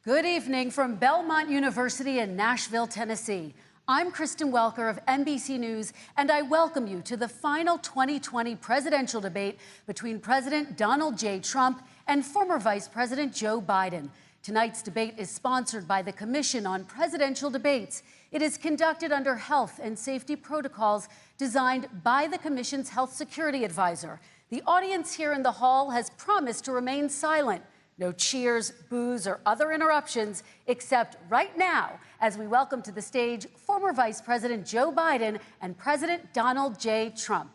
Good evening from Belmont University in Nashville, Tennessee. I'm Kristen Welker of NBC News, and I welcome you to the final 2020 presidential debate between President Donald J. Trump and former Vice President Joe Biden. Tonight's debate is sponsored by the Commission on Presidential Debates. It is conducted under health and safety protocols designed by the Commission's health security advisor. The audience here in the hall has promised to remain silent. No cheers, boos, or other interruptions, except right now, as we welcome to the stage former Vice President Joe Biden and President Donald J. Trump.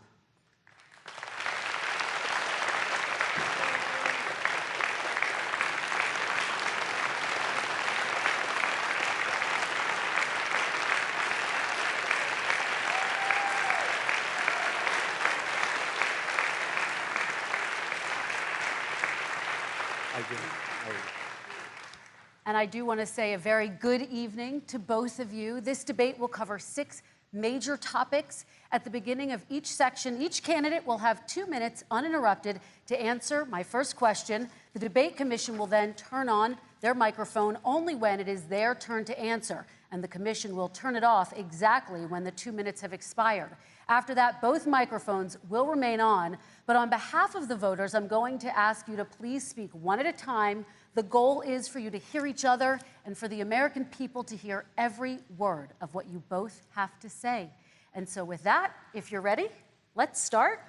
And I do want to say a very good evening to both of you. This debate will cover 6 major topics. At the beginning of each section, each candidate will have 2 minutes uninterrupted to answer my first question. The debate commission will then turn on their microphone only when it is their turn to answer, and the commission will turn it off exactly when the 2 minutes have expired. After that, both microphones will remain on, but on behalf of the voters, I'm going to ask you to please speak one at a time. The goal is for you to hear each other and for the American people to hear every word of what you both have to say. And so with that, if you're ready, let's start.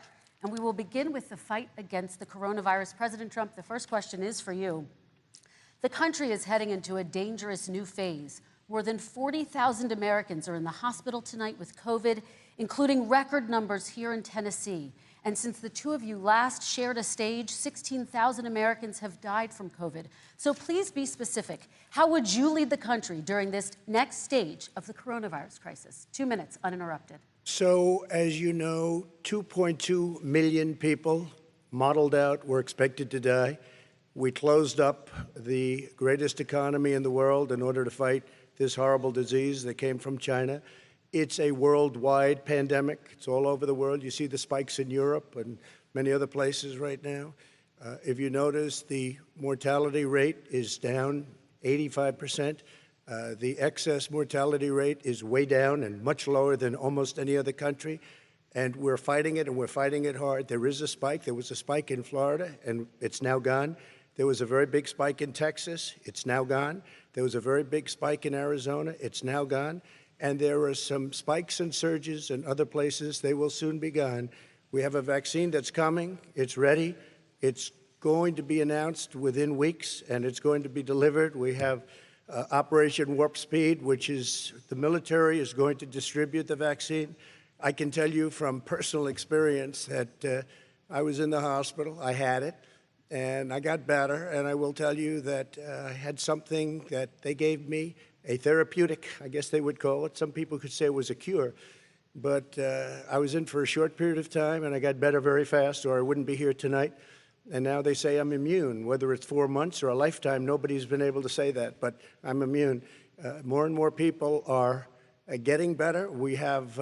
And we will begin with the fight against the coronavirus. President Trump, the first question is for you. The country is heading into a dangerous new phase. More than 40,000 Americans are in the hospital tonight with COVID, including record numbers here in Tennessee. And since the two of you last shared a stage, 16,000 Americans have died from COVID. So please be specific. How would you lead the country during this next stage of the coronavirus crisis? 2 minutes, uninterrupted. So, as you know, 2.2 million people modeled out were expected to die. We closed up the greatest economy in the world in order to fight this horrible disease that came from China. It's a worldwide pandemic. It's all over the world. You see the spikes in Europe and many other places right now. If you notice, the mortality rate is down 85%. The excess mortality rate is way down and much lower than almost any other country. And we're fighting it, and we're fighting it hard. There is a spike. There was a spike in Florida, and it's now gone. There was a very big spike in Texas. It's now gone. There was a very big spike in Arizona. It's now gone. And there are some spikes and surges in other places. They will soon be gone. We have a vaccine that's coming. It's ready. It's going to be announced within weeks, and it's going to be delivered. We have Operation Warp Speed, which is the military is going to distribute the vaccine. I can tell you from personal experience that I was in the hospital. I had it, and I got better. And I will tell you that I had something that they gave me, a therapeutic, I guess they would call it. Some people could say it was a cure. But I was in for a short period of time, and I got better very fast, or I wouldn't be here tonight. And now they say I'm immune. Whether it's 4 months or a lifetime, nobody's been able to say that, but I'm immune. More and more people are getting better. We have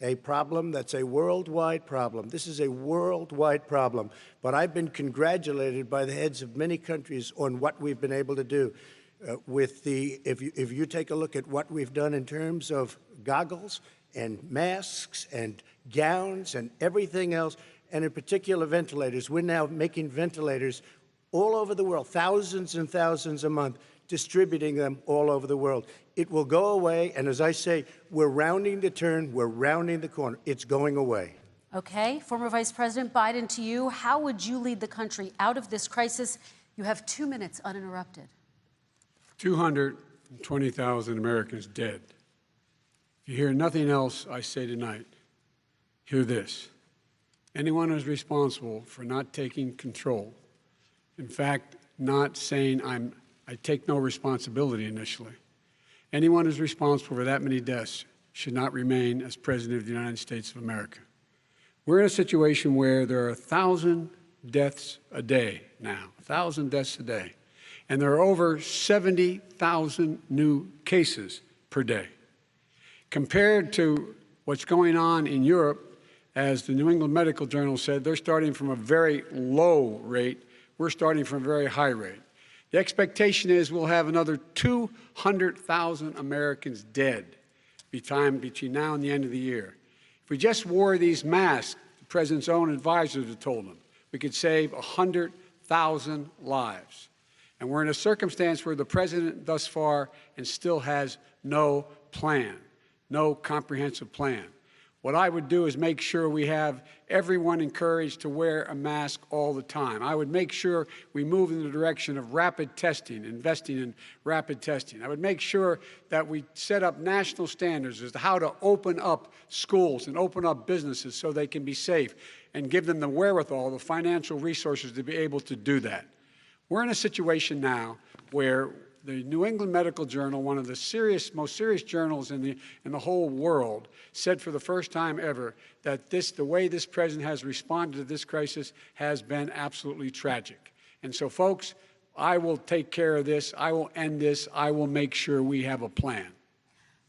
a problem that's a worldwide problem. This is a worldwide problem. But I've been congratulated by the heads of many countries on what we've been able to do. If you take a look at what we've done in terms of goggles and masks and gowns and everything else, and in particular ventilators, we're now making ventilators all over the world, thousands and thousands a month, distributing them all over the world. It will go away, and as I say, we're rounding the turn, we're rounding the corner. It's going away. Okay, former Vice President Biden, to you, how would you lead the country out of this crisis? You have 2 minutes uninterrupted. 220,000 Americans dead. If you hear nothing else I say tonight, hear this. Anyone who's responsible for not taking control, in fact, not saying I take no responsibility initially, anyone who's responsible for that many deaths should not remain as President of the United States of America. We're in a situation where there are 1,000 deaths a day now, 1,000 deaths a day. And there are over 70,000 new cases per day. Compared to what's going on in Europe, as the New England Medical Journal said, they're starting from a very low rate. We're starting from a very high rate. The expectation is we'll have another 200,000 Americans dead between now and the end of the year. If we just wore these masks, the president's own advisors have told him, we could save 100,000 lives. And we're in a circumstance where the president thus far and still has no plan, no comprehensive plan. What I would do is make sure we have everyone encouraged to wear a mask all the time. I would make sure we move in the direction of rapid testing, investing in rapid testing. I would make sure that we set up national standards as to how to open up schools and open up businesses so they can be safe and give them the wherewithal, the financial resources to be able to do that. We're in a situation now where the New England Medical Journal, one of the most serious journals in the whole world, said for the first time ever that the way this president has responded to this crisis has been absolutely tragic. And so, folks, I will take care of this. I will end this. I will make sure we have a plan.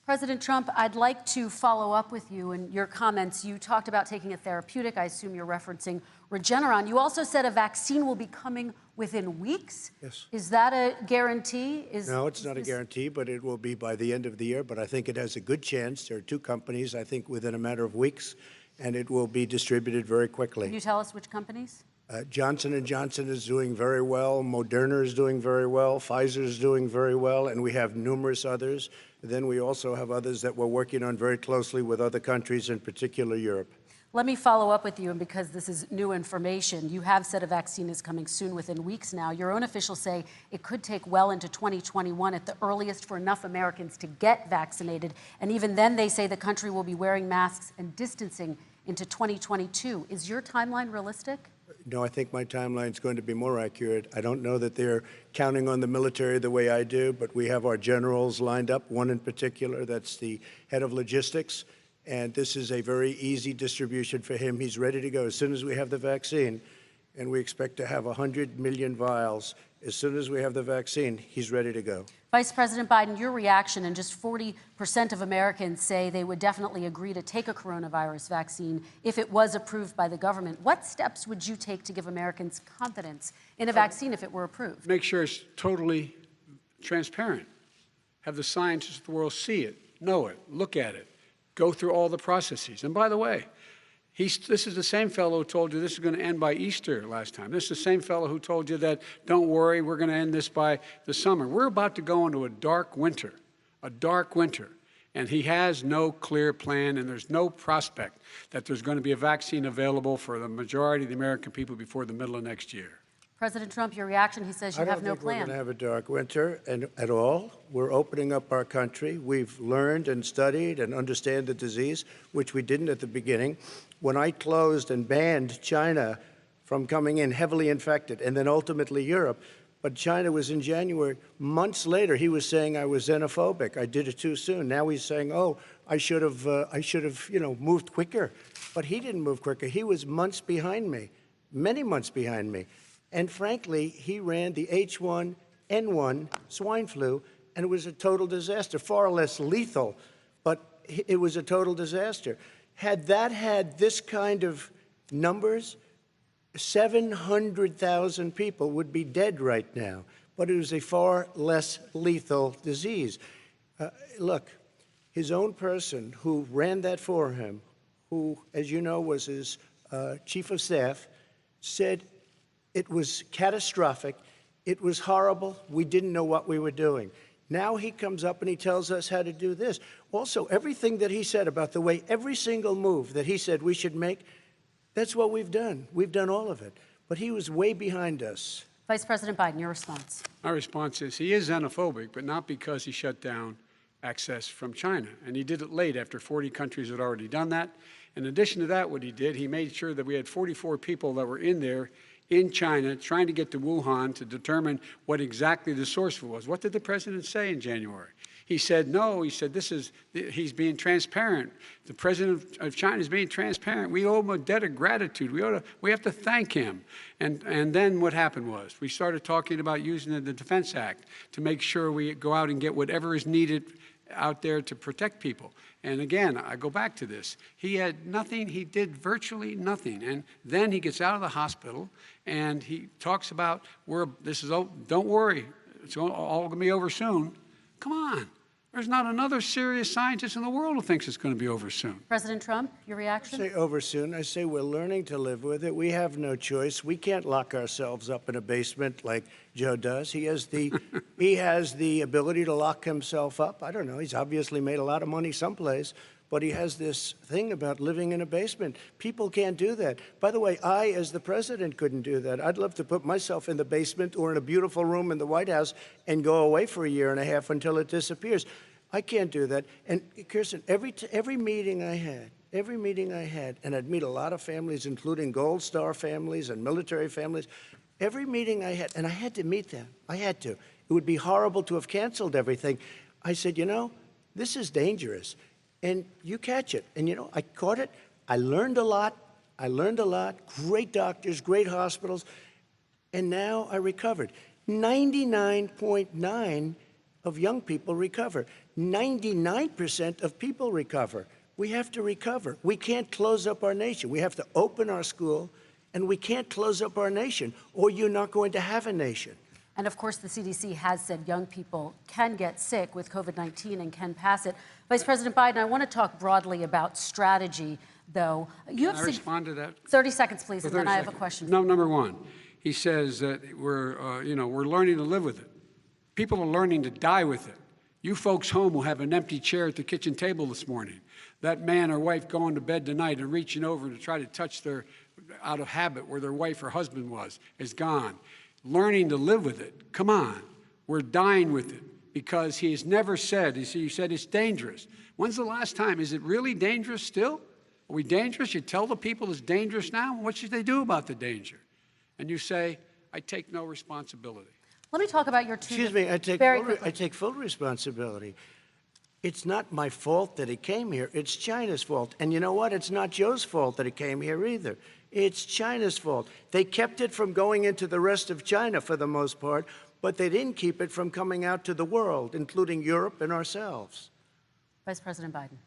President Trump, I'd like to follow up with you in your comments. You talked about taking a therapeutic. I assume you're referencing Regeneron. You also said a vaccine will be coming within weeks. Yes. Is that a guarantee? No, it's not a guarantee, but it will be by the end of the year. But I think it has a good chance. There are two companies, I think, within a matter of weeks, and it will be distributed very quickly. Can you tell us which companies? Johnson & Johnson is doing very well. Moderna is doing very well. Pfizer is doing very well. And we have numerous others. Then we also have others that we're working on very closely with other countries, in particular Europe. Let me follow up with you, and because this is new information, you have said a vaccine is coming soon, within weeks now. Your own officials say it could take well into 2021 at the earliest for enough Americans to get vaccinated. And even then, they say the country will be wearing masks and distancing into 2022. Is your timeline realistic? No, I think my timeline is going to be more accurate. I don't know that they're counting on the military the way I do, but we have our generals lined up, one in particular that's the head of logistics. And this is a very easy distribution for him. He's ready to go as soon as we have the vaccine. And we expect to have 100 million vials. As soon as we have the vaccine, he's ready to go. Vice President Biden, your reaction, and just 40% of Americans say they would definitely agree to take a coronavirus vaccine if it was approved by the government. What steps would you take to give Americans confidence in a vaccine if it were approved? Make sure it's totally transparent. Have the scientists of the world see it, know it, look at it, go through all the processes. And by the way, this is the same fellow who told you this is going to end by Easter last time. This is the same fellow who told you that, don't worry, we're going to end this by the summer. We're about to go into a dark winter. And he has no clear plan, and there's no prospect that there's going to be a vaccine available for the majority of the American people before the middle of next year. President Trump, your reaction, he says you have no plan. I don't think we're going to have a dark winter at all. We're opening up our country. We've learned and studied and understand the disease, which we didn't at the beginning. When I closed and banned China from coming in heavily infected, and then ultimately Europe, but China was in January. Months later, he was saying I was xenophobic. I did it too soon. Now he's saying, oh, I should have, moved quicker. But he didn't move quicker. He was months behind me, many months behind me. And frankly, he ran the H1N1 swine flu, and it was a total disaster, far less lethal, but it was a total disaster. Had that had this kind of numbers, 700,000 people would be dead right now, but it was a far less lethal disease. Look, his own person who ran that for him, who, as you know, was his chief of staff, said it was catastrophic, it was horrible, we didn't know what we were doing. Now he comes up and he tells us how to do this. Also, everything that he said about the way every single move that he said we should make, that's what we've done. We've done all of it. But he was way behind us. Vice President Biden, your response. My response is he is xenophobic, but not because he shut down access from China. And he did it late after 40 countries had already done that. In addition to that, what he did, he made sure that we had 44 people that were in there in China trying to get to Wuhan to determine what exactly the source was. What did the president say in January? He said, no, he said, he's being transparent. The president of China is being transparent. We owe him a debt of gratitude. We have to thank him. And then what happened was we started talking about using the Defense Act to make sure we go out and get whatever is needed out there to protect people. And again, I go back to this. He had nothing. He did virtually nothing. And then he gets out of the hospital and he talks about, don't worry, It's all going to be over soon. Come on. There's not another serious scientist in the world who thinks it's going to be over soon. President Trump, your reaction? I say over soon. I say we're learning to live with it. We have no choice. We can't lock ourselves up in a basement like Joe does. He has the ability to lock himself up. I don't know. He's obviously made a lot of money someplace, but he has this thing about living in a basement. People can't do that. By the way, I, as the president, couldn't do that. I'd love to put myself in the basement or in a beautiful room in the White House and go away for a year and a half until it disappears. I can't do that. And Kirsten, every meeting I had, and I'd meet a lot of families, including Gold Star families and military families, every meeting I had, and I had to meet them. I had to. It would be horrible to have canceled everything. I said, you know, this is dangerous. And you catch it. And, you know, I caught it. I learned a lot. Great doctors, great hospitals. And now I recovered. 99.9 of young people recover. 99% of people recover. We have to recover. We can't close up our nation. We have to open our school, and we can't close up our nation, or you're not going to have a nation. And of course, the CDC has said young people can get sick with COVID-19 and can pass it. Vice President Biden, I want to talk broadly about strategy, though. Can I respond to that? 30 seconds, please, and then I have a question. No, number one, he says that we're learning to live with it. People are learning to die with it. You folks home will have an empty chair at the kitchen table this morning. That man or wife going to bed tonight and reaching over to try to touch their, out of habit, where their wife or husband was, is gone. Learning to live with it. Come on. We're dying with it because he has never said, you said it's dangerous. When's the last time? Is it really dangerous still? Are we dangerous? You tell the people it's dangerous now? What should they do about the danger? And you say, I take no responsibility. Let me talk about your two. Excuse me, I take full responsibility. It's not my fault that it came here. It's China's fault. And you know what? It's not Joe's fault that it came here either. It's China's fault. They kept it from going into the rest of China for the most part, but they didn't keep it from coming out to the world, including Europe and ourselves. Vice President Biden.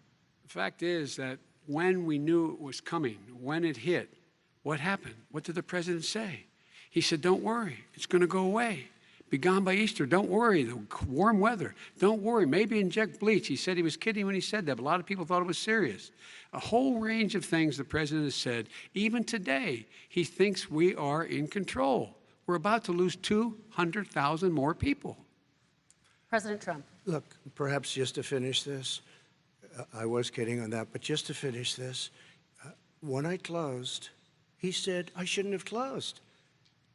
The fact is that when we knew it was coming, when it hit, what happened? What did the president say? He said, don't worry, it's going to go away. Be gone by Easter. Don't worry. The warm weather. Don't worry. Maybe inject bleach. He said he was kidding when he said that, but a lot of people thought it was serious. A whole range of things the president has said. Even today, he thinks we are in control. We're about to lose 200,000 more people. President Trump. Look, perhaps just to finish this, I was kidding on that, but just to finish this, when I closed, he said I shouldn't have closed.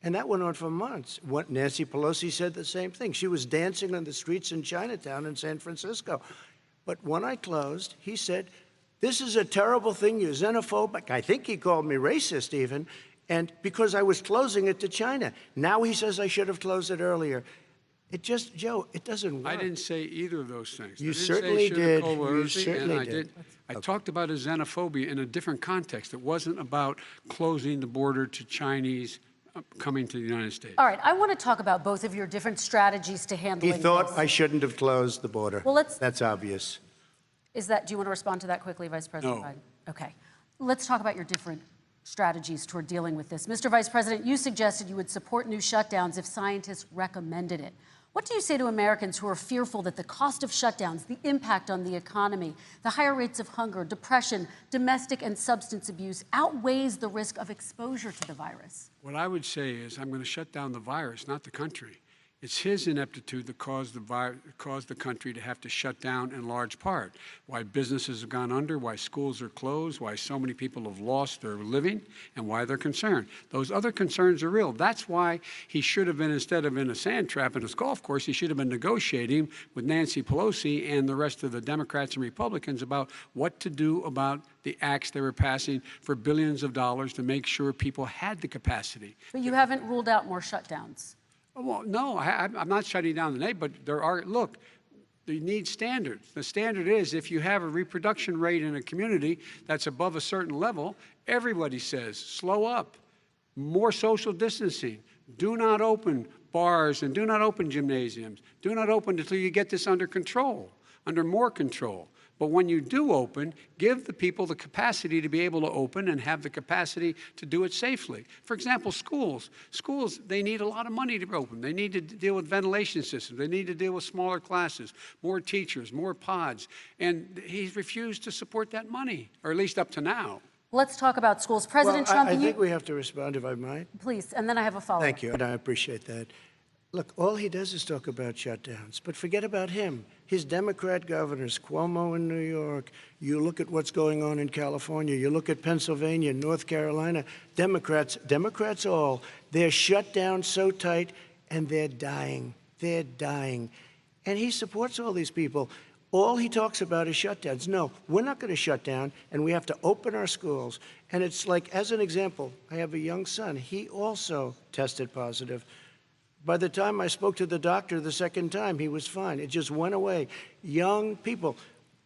And that went on for months. Nancy Pelosi said the same thing. She was dancing on the streets in Chinatown in San Francisco. But when I closed, he said, this is a terrible thing, you're xenophobic. I think he called me racist even, and because I was closing it to China. Now he says I should have closed it earlier. It just, Joe, it doesn't work. I didn't say either of those things. You certainly did. You certainly did. I talked about a xenophobia in a different context. It wasn't about closing the border to Chinese coming to the United States. All right, I want to talk about both of your different strategies to handling this. He thought this. I shouldn't have closed the border. Well, that's obvious. Do you want to respond to that quickly, Vice President Biden? Okay. Let's talk about your different strategies toward dealing with this. Mr. Vice President, you suggested you would support new shutdowns if scientists recommended it. What do you say to Americans who are fearful that the cost of shutdowns, the impact on the economy, the higher rates of hunger, depression, domestic and substance abuse outweighs the risk of exposure to the virus? What I would say is I'm going to shut down the virus, not the country. It's his ineptitude that caused the country to have to shut down in large part. Why businesses have gone under, why schools are closed, why so many people have lost their living, and why they're concerned. Those other concerns are real. That's why he should have been, instead of in a sand trap in a golf course, he should have been negotiating with Nancy Pelosi and the rest of the Democrats and Republicans about what to do about the acts they were passing for billions of dollars to make sure people had the capacity. But you haven't ruled out more shutdowns. Well, no, I'm not shutting down the nation, but there are, look, you need standards. The standard is if you have a reproduction rate in a community that's above a certain level, everybody says, slow up, more social distancing, do not open bars and do not open gymnasiums, do not open until you get this under control. under more control. But when you do open, give the people the capacity to be able to open and have the capacity to do it safely. For example, schools. Schools, they need a lot of money to open. They need to deal with ventilation systems. They need to deal with smaller classes, more teachers, more pods. And he's refused to support that money, or at least up to now. Let's talk about schools. President Trump, I think we have to respond, if I might. Please, and then I have a follow-up. Thank you, and I appreciate that. Look, all he does is talk about shutdowns, but forget about him. His Democrat governors, Cuomo in New York, you look at what's going on in California, you look at Pennsylvania, North Carolina, Democrats all, they're shut down so tight, and they're dying. They're dying. And he supports all these people. All he talks about is shutdowns. No, we're not going to shut down, and we have to open our schools. And it's like, as an example, I have a young son. He also tested positive. By the time I spoke to the doctor the second time, he was fine. It just went away. Young people,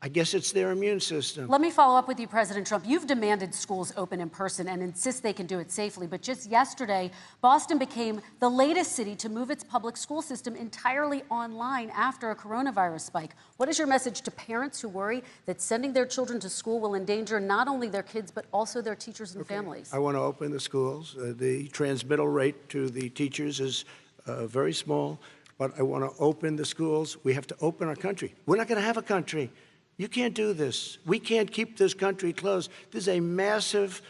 I guess it's their immune system. Let me follow up with you, President Trump. You've demanded schools open in person and insist they can do it safely. But just yesterday, Boston became the latest city to move its public school system entirely online after a coronavirus spike. What is your message to parents who worry that sending their children to school will endanger not only their kids, but also their teachers and families? I want to open the schools. The transmittal rate to the teachers is very small, but I want to open the schools. We have to open our country. We're not going to have a country. You can't do this. We can't keep this country closed. This is a massive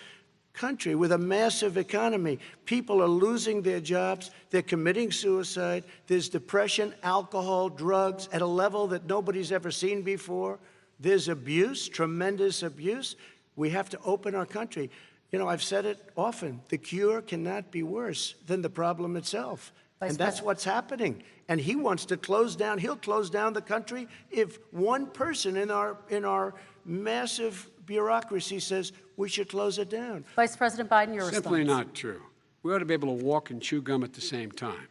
country with a massive economy. People are losing their jobs. They're committing suicide. There's depression, alcohol, drugs at a level that nobody's ever seen before. There's abuse, tremendous abuse. We have to open our country. You know, I've said it often. The cure cannot be worse than the problem itself. And that's what's happening. And he wants to close down. He'll close down the country if one person in our massive bureaucracy says we should close it down. Vice President Biden, your response. Simply not true. We ought to be able to walk and chew gum at the same time.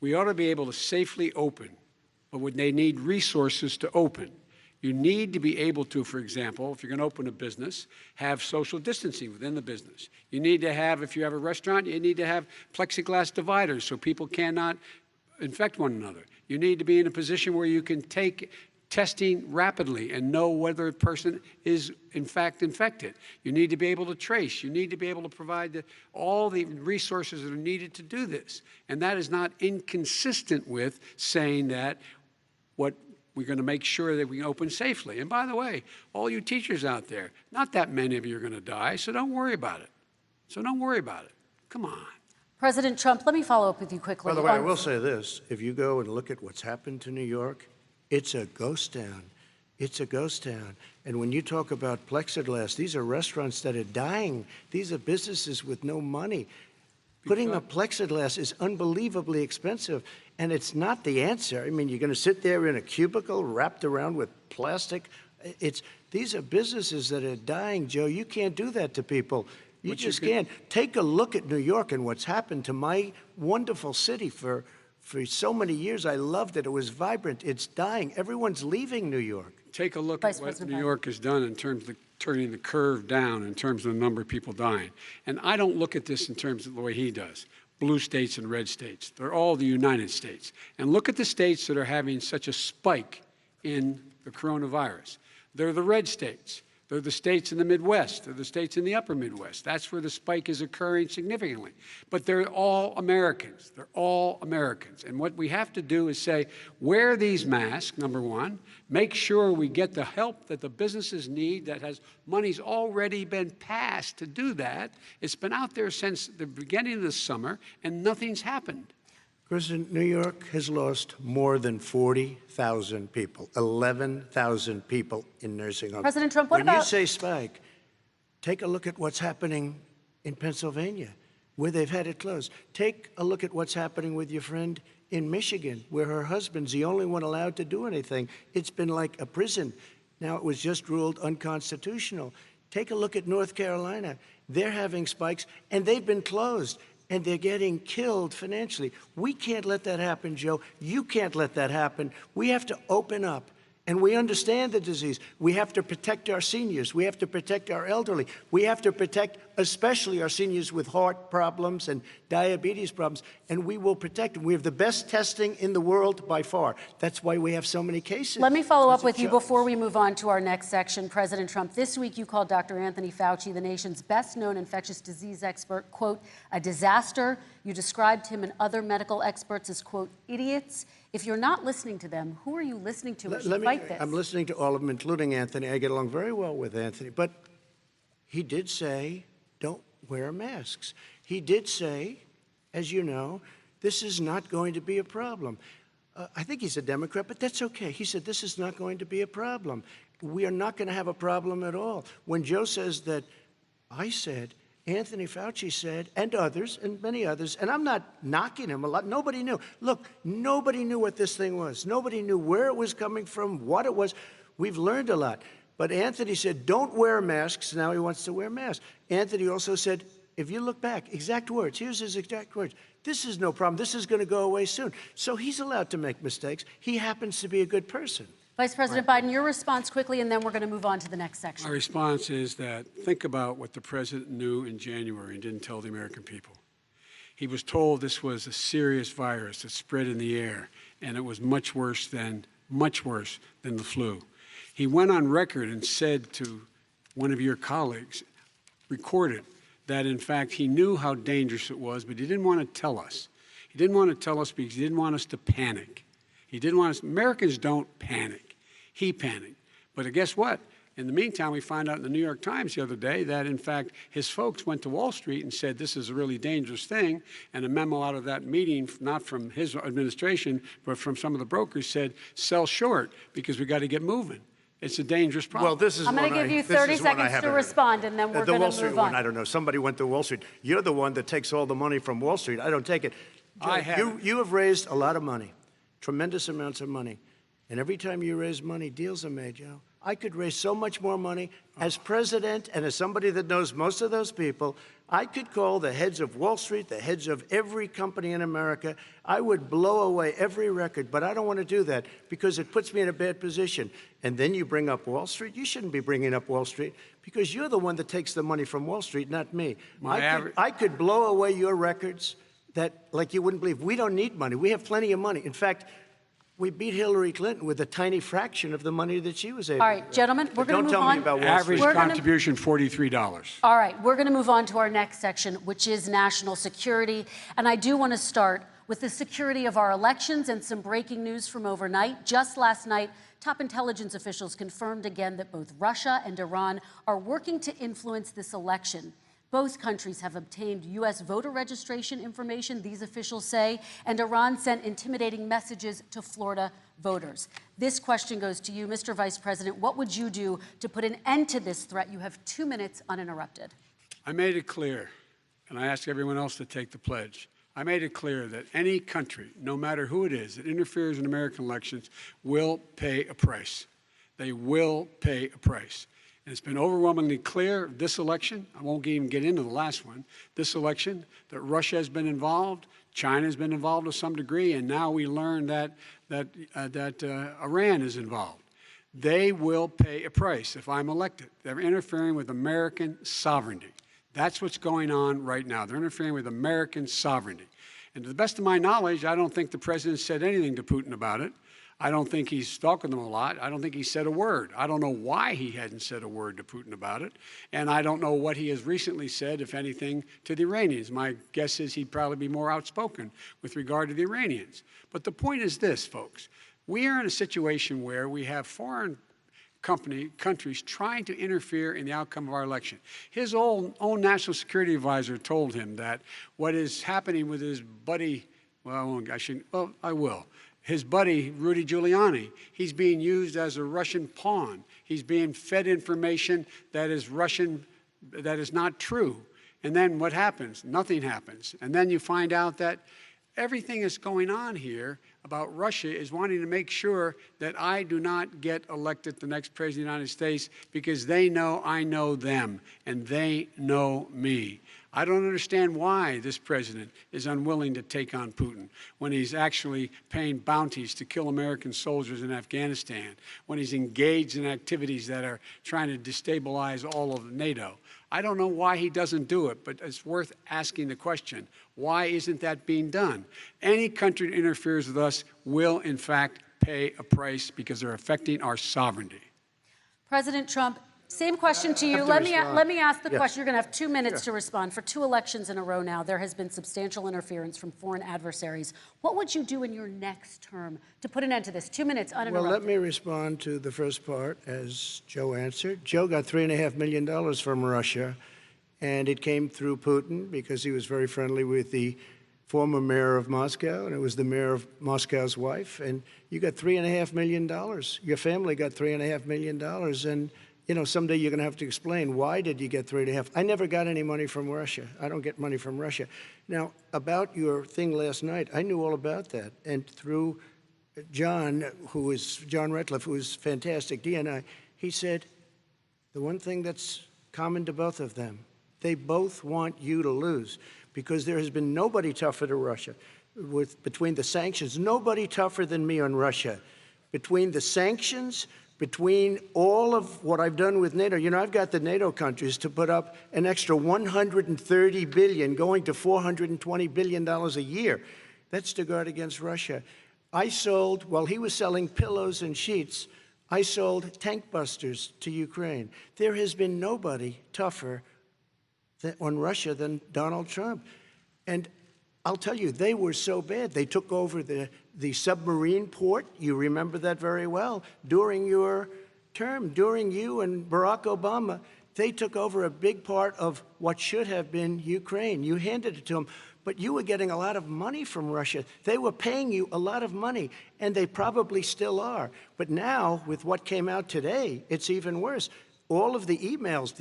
We ought to be able to safely open, but when they need resources to open. You need to be able to, for example, if you're going to open a business, have social distancing within the business. You need to have, if you have a restaurant, you need to have plexiglass dividers so people cannot infect one another. You need to be in a position where you can take testing rapidly and know whether a person is, in fact, infected. You need to be able to trace. You need to be able to provide all the resources that are needed to do this. And that is not inconsistent with saying that we're going to make sure that we open safely. And by the way, all you teachers out there, not that many of you are going to die, so don't worry about it. Come on. President Trump, let me follow up with you quickly. By the way, I will say this. If you go and look at what's happened to New York, it's a ghost town. It's a ghost town. And when you talk about plexiglass, these are restaurants that are dying. These are businesses with no money. Putting up plexiglass is unbelievably expensive, and it's not the answer. I mean, you're going to sit there in a cubicle wrapped around with plastic. These are businesses that are dying, Joe. You can't do that to people. You just can't. Take a look at New York and what's happened to my wonderful city for so many years. I loved it. It was vibrant. It's dying. Everyone's leaving New York. Take a look at what New York has done in terms of turning the curve down in terms of the number of people dying. And I don't look at this in terms of the way he does. Blue states and red states. They're all the United States. And look at the states that are having such a spike in the coronavirus. They're the red states. They're the states in the Midwest. They're the states in the upper Midwest. That's where the spike is occurring significantly. But they're all Americans. They're all Americans. And what we have to do is say, wear these masks, number one. Make sure we get the help that the businesses need that has money's already been passed to do that. It's been out there since the beginning of the summer, and nothing's happened. President, New York has lost more than 40,000 people, 11,000 people in nursing homes. President Trump, what about— When you say spike, take a look at what's happening in Pennsylvania, where they've had it closed. Take a look at what's happening with your friend in Michigan, where her husband's the only one allowed to do anything. It's been like a prison. Now it was just ruled unconstitutional. Take a look at North Carolina. They're having spikes, and they've been closed. And they're getting killed financially. We can't let that happen, Joe. You can't let that happen. We have to open up. And we understand the disease. We have to protect our seniors. We have to protect our elderly. We have to protect especially our seniors with heart problems and diabetes problems. And we will protect them. We have the best testing in the world by far. That's why we have so many cases. Let me follow up with you before we move on to our next section. President Trump, this week you called Dr. Anthony Fauci, the nation's best-known infectious disease expert, quote, a disaster. You described him and other medical experts as, quote, idiots. If you're not listening to them, who are you listening to as you fight this? I'm listening to all of them, including Anthony. I get along very well with Anthony. But he did say, don't wear masks. He did say, as you know, this is not going to be a problem. I think he's a Democrat, but that's okay. He said, this is not going to be a problem. We are not going to have a problem at all. When Joe says that, I said, Anthony Fauci said, and others, and many others, and I'm not knocking him a lot. Nobody knew. Look, nobody knew what this thing was. Nobody knew where it was coming from, what it was. We've learned a lot. But Anthony said, don't wear masks. Now he wants to wear masks. Anthony also said, if you look back, exact words, here's his exact words, this is no problem. This is going to go away soon. So he's allowed to make mistakes. He happens to be a good person. Vice President Biden, your response quickly, and then we're going to move on to the next section. My response is that think about what the president knew in January and didn't tell the American people. He was told this was a serious virus that spread in the air, and it was much worse than the flu. He went on record and said to one of your colleagues, recorded, that in fact he knew how dangerous it was, but he didn't want to tell us. He didn't want to tell us because he didn't want us to panic. He didn't want us, Americans don't panic. He panicked. But guess what? In the meantime, we found out in the New York Times the other day that, in fact, his folks went to Wall Street and said this is a really dangerous thing. And a memo out of that meeting, not from his administration, but from some of the brokers, said sell short because we got to get moving. It's a dangerous problem. Well, this is I'm going to give you 30 seconds to respond, and then we're going to move on. The Wall Street one, I don't know. Somebody went to Wall Street. You're the one that takes all the money from Wall Street. I don't take it. You have raised a lot of money, tremendous amounts of money. And every time you raise money, deals are made, Joe. I could raise so much more money. As president and as somebody that knows most of those people, I could call the heads of Wall Street, the heads of every company in America. I would blow away every record, but I don't want to do that because it puts me in a bad position. And then you bring up Wall Street. You shouldn't be bringing up Wall Street because you're the one that takes the money from Wall Street, not me. I could blow away your records that, like you wouldn't believe. We don't need money. We have plenty of money. In fact, we beat Hillary Clinton with a tiny fraction of the money that she was able to. All right, gentlemen, we're going to move on. Don't tell me about Wall Street. Average contribution, $43. All right, we're going to move on to our next section, which is national security. And I do want to start with the security of our elections and some breaking news from overnight. Just last night, top intelligence officials confirmed again that both Russia and Iran are working to influence this election. Both countries have obtained U.S. voter registration information, these officials say, and Iran sent intimidating messages to Florida voters. This question goes to you, Mr. Vice President. What would you do to put an end to this threat? You have 2 minutes uninterrupted. I made it clear, and I ask everyone else to take the pledge. I made it clear that any country, no matter who it is, that interferes in American elections will pay a price. They will pay a price. And it's been overwhelmingly clear this election, I won't even get into the last one, this election, that Russia has been involved, China has been involved to some degree, and now we learn that Iran is involved. They will pay a price if I'm elected. They're interfering with American sovereignty. That's what's going on right now. They're interfering with American sovereignty. And to the best of my knowledge, I don't think the president said anything to Putin about it. I don't think he's stalking them a lot. I don't think he said a word. I don't know why he hadn't said a word to Putin about it. And I don't know what he has recently said, if anything, to the Iranians. My guess is he'd probably be more outspoken with regard to the Iranians. But the point is this, folks. We are in a situation where we have foreign countries trying to interfere in the outcome of our election. His own national security advisor told him that what is happening with his buddy, I will. His buddy, Rudy Giuliani, he's being used as a Russian pawn. He's being fed information that is Russian, that is not true. And then what happens? Nothing happens. And then you find out that everything that's going on here about Russia is wanting to make sure that I do not get elected the next president of the United States because they know I know them and they know me. I don't understand why this president is unwilling to take on Putin when he's actually paying bounties to kill American soldiers in Afghanistan, when he's engaged in activities that are trying to destabilize all of NATO. I don't know why he doesn't do it, but it's worth asking the question, why isn't that being done? Any country that interferes with us will, in fact, pay a price because they're affecting our sovereignty. President Trump, same question to you. Let me ask the question. You're going to have 2 minutes to respond. For 2 elections in a row now, there has been substantial interference from foreign adversaries. What would you do in your next term to put an end to this? 2 minutes uninterrupted. Well, let me respond to the first part, as Joe answered. Joe got $3.5 million from Russia, and it came through Putin because he was very friendly with the former mayor of Moscow, and it was the mayor of Moscow's wife. And you got $3.5 million. Your family got $3.5 million, and you know, someday you're going to have to explain, why did you get 3.5? I never got any money from Russia. I don't get money from Russia. Now, about your thing last night, I knew all about that. And through John Ratcliffe, who is fantastic, DNI, he said, the one thing that's common to both of them, they both want you to lose, because there has been nobody tougher to Russia. Between the sanctions, nobody tougher than me on Russia. Between the sanctions, between all of what I've done with NATO, you know, I've got the NATO countries to put up an extra $130 billion, going to $420 billion a year. That's to guard against Russia. I sold, while he was selling pillows and sheets, I sold tank busters to Ukraine. There has been nobody tougher on Russia than Donald Trump. And I'll tell you, they were so bad. They took over the submarine port. You remember that very well. During your term, during you and Barack Obama, they took over a big part of what should have been Ukraine. You handed it to them, but you were getting a lot of money from Russia. They were paying you a lot of money, and they probably still are. But now, with what came out today, it's even worse. All of the emails,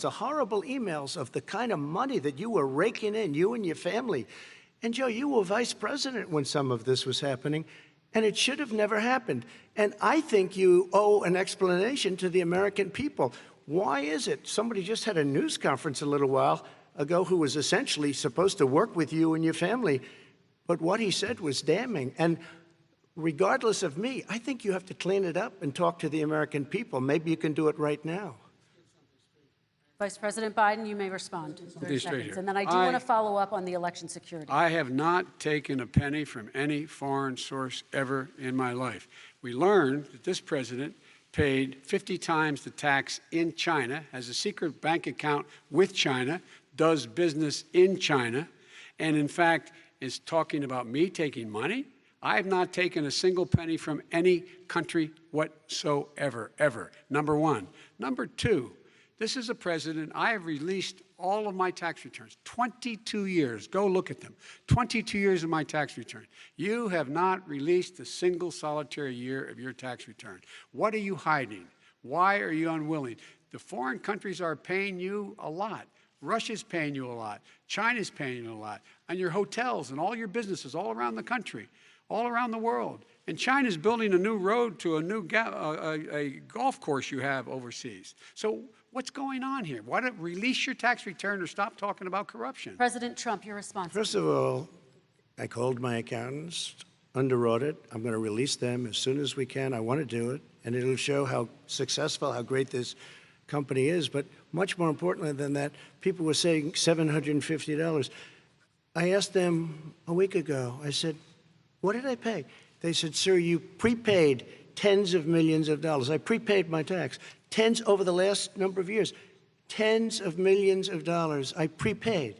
the horrible emails of the kind of money that you were raking in, you and your family. And Joe, you were vice president when some of this was happening, and it should have never happened. And I think you owe an explanation to the American people. Why is it? Somebody just had a news conference a little while ago who was essentially supposed to work with you and your family, but what he said was damning. And regardless of me, I think you have to clean it up and talk to the American people. Maybe you can do it right now. Vice President Biden, you may respond. 30 seconds. And then I do want to follow up on the election security. I have not taken a penny from any foreign source ever in my life. We learned that this president paid 50 times the tax in China, has a secret bank account with China, does business in China, and in fact is talking about me taking money. I have not taken a single penny from any country whatsoever, ever, number one. Number two, this is a president, I have released all of my tax returns, 22 years. Go look at them. 22 years of my tax return. You have not released a single solitary year of your tax return. What are you hiding? Why are you unwilling? The foreign countries are paying you a lot. Russia's paying you a lot. China's paying you a lot. And your hotels and all your businesses all around the country, all around the world. And China's building a new road to a new a golf course you have overseas. So what's going on here? Why don't release your tax return or stop talking about corruption? President Trump, your response. First of all, I called my accountants, under audit. I'm going to release them as soon as we can. I want to do it, and it'll show how successful, how great this company is. But much more importantly than that, people were saying $750. I asked them a week ago, I said, what did I pay? They said, sir, you prepaid tens of millions of dollars. I prepaid my tax. Tens over the last number of years. Tens of millions of dollars I prepaid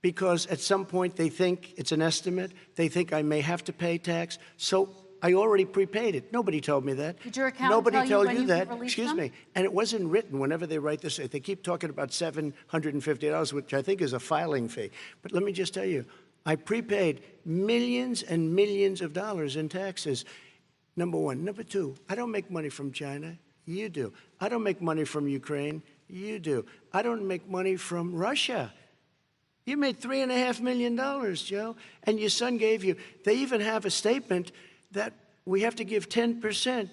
because at some point they think it's an estimate. They think I may have to pay tax. So I already prepaid it. Nobody told me that. Did your accountant Nobody tell told when you that. released Excuse them? me. And it wasn't written whenever they write this. They keep talking about $750, which I think is a filing fee. But let me just tell you, I prepaid millions and millions of dollars in taxes. Number one. Number two, I don't make money from China. You do. I don't make money from Ukraine. You do. I don't make money from Russia. You made $3.5 million, Joe, and your son gave you. They even have a statement that we have to give 10%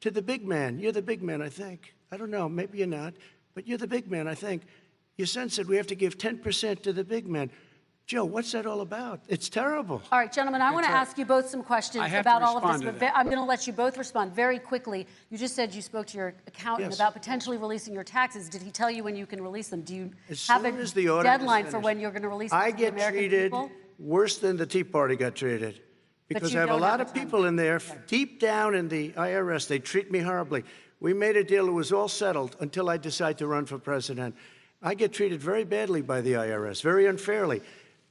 to the big man. You're the big man, I think. I don't know. Maybe you're not, but you're the big man, I think. Your son said we have to give 10% to the big man. Joe, what's that all about? It's terrible. All right, gentlemen, I want to ask you both some questions about all of this, but I'm going to let you both respond very quickly. You just said you spoke to your accountant about potentially releasing your taxes. Did he tell you when you can release them? Do you have a deadline for when you're going to release them to the American people? I get treated worse than the Tea Party got treated. Because I have a lot of people in there, deep down in the IRS, they treat me horribly. We made a deal, it was all settled until I decide to run for president. I get treated very badly by the IRS, very unfairly.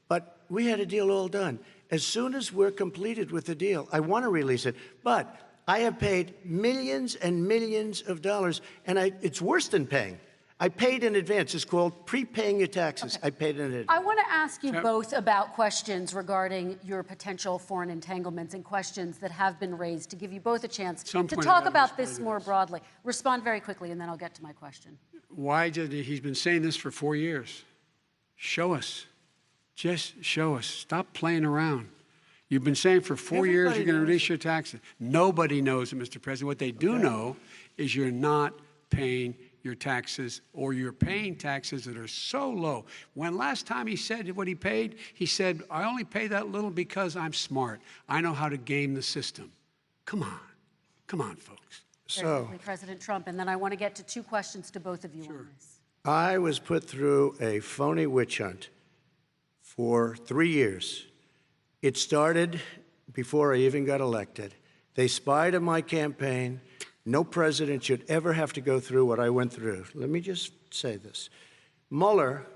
But we had a deal all done. As soon as we're completed with the deal, I want to release it. But I have paid millions and millions of dollars, and it's worse than paying. I paid in advance. It's called prepaying your taxes. I paid in advance. I want to ask you both about questions regarding your potential foreign entanglements and questions that have been raised to give you both a chance to talk about this more broadly. Respond very quickly, and then I'll get to my question. Why did he's been saying this for 4 years? Show us. Just show us. Stop playing around. You've been saying for 4 years you're going to release your taxes. Nobody knows it, Mr. President. What they do know is you're not paying your taxes, or you're paying taxes that are so low. When last time he said what he paid, he said, I only pay that little because I'm smart. I know how to game the system. Come on. Come on, folks. So, President Trump, and then I want to get to two questions to both of you on this. I was put through a phony witch hunt for 3 years. It started before I even got elected. They spied on my campaign. No president should ever have to go through what I went through. Let me just say this. Mueller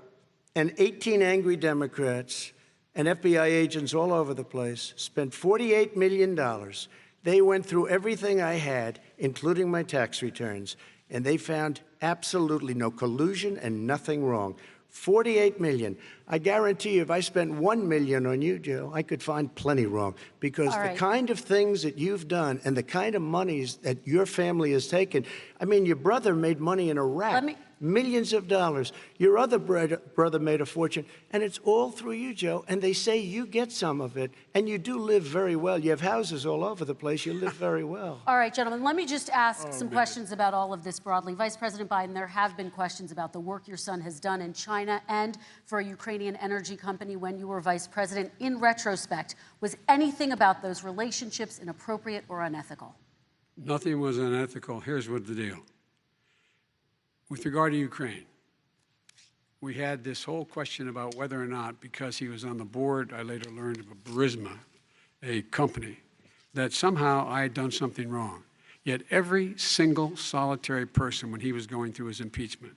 and 18 angry Democrats and FBI agents all over the place spent $48 million. They went through everything I had, including my tax returns, and they found absolutely no collusion and nothing wrong. $48 million. I guarantee you, if I spent $1 million on you, Joe, I could find plenty wrong. Because the kind of things that you've done and the kind of monies that your family has taken, I mean, your brother made money in Iraq, millions of dollars. Your other brother made a fortune, and it's all through you, Joe. And they say you get some of it, and you do live very well. You have houses all over the place. You live very well. All right, gentlemen, let me just ask some questions about all of this broadly. Vice President Biden, there have been questions about the work your son has done in China and for a Ukrainian energy company when you were vice president. In retrospect, was anything about those relationships inappropriate or unethical? Nothing was unethical. Here's what the deal. With regard to Ukraine, we had this whole question about whether or not, because he was on the board, I later learned of Burisma, a company, that somehow I had done something wrong. Yet every single solitary person, when he was going through his impeachment,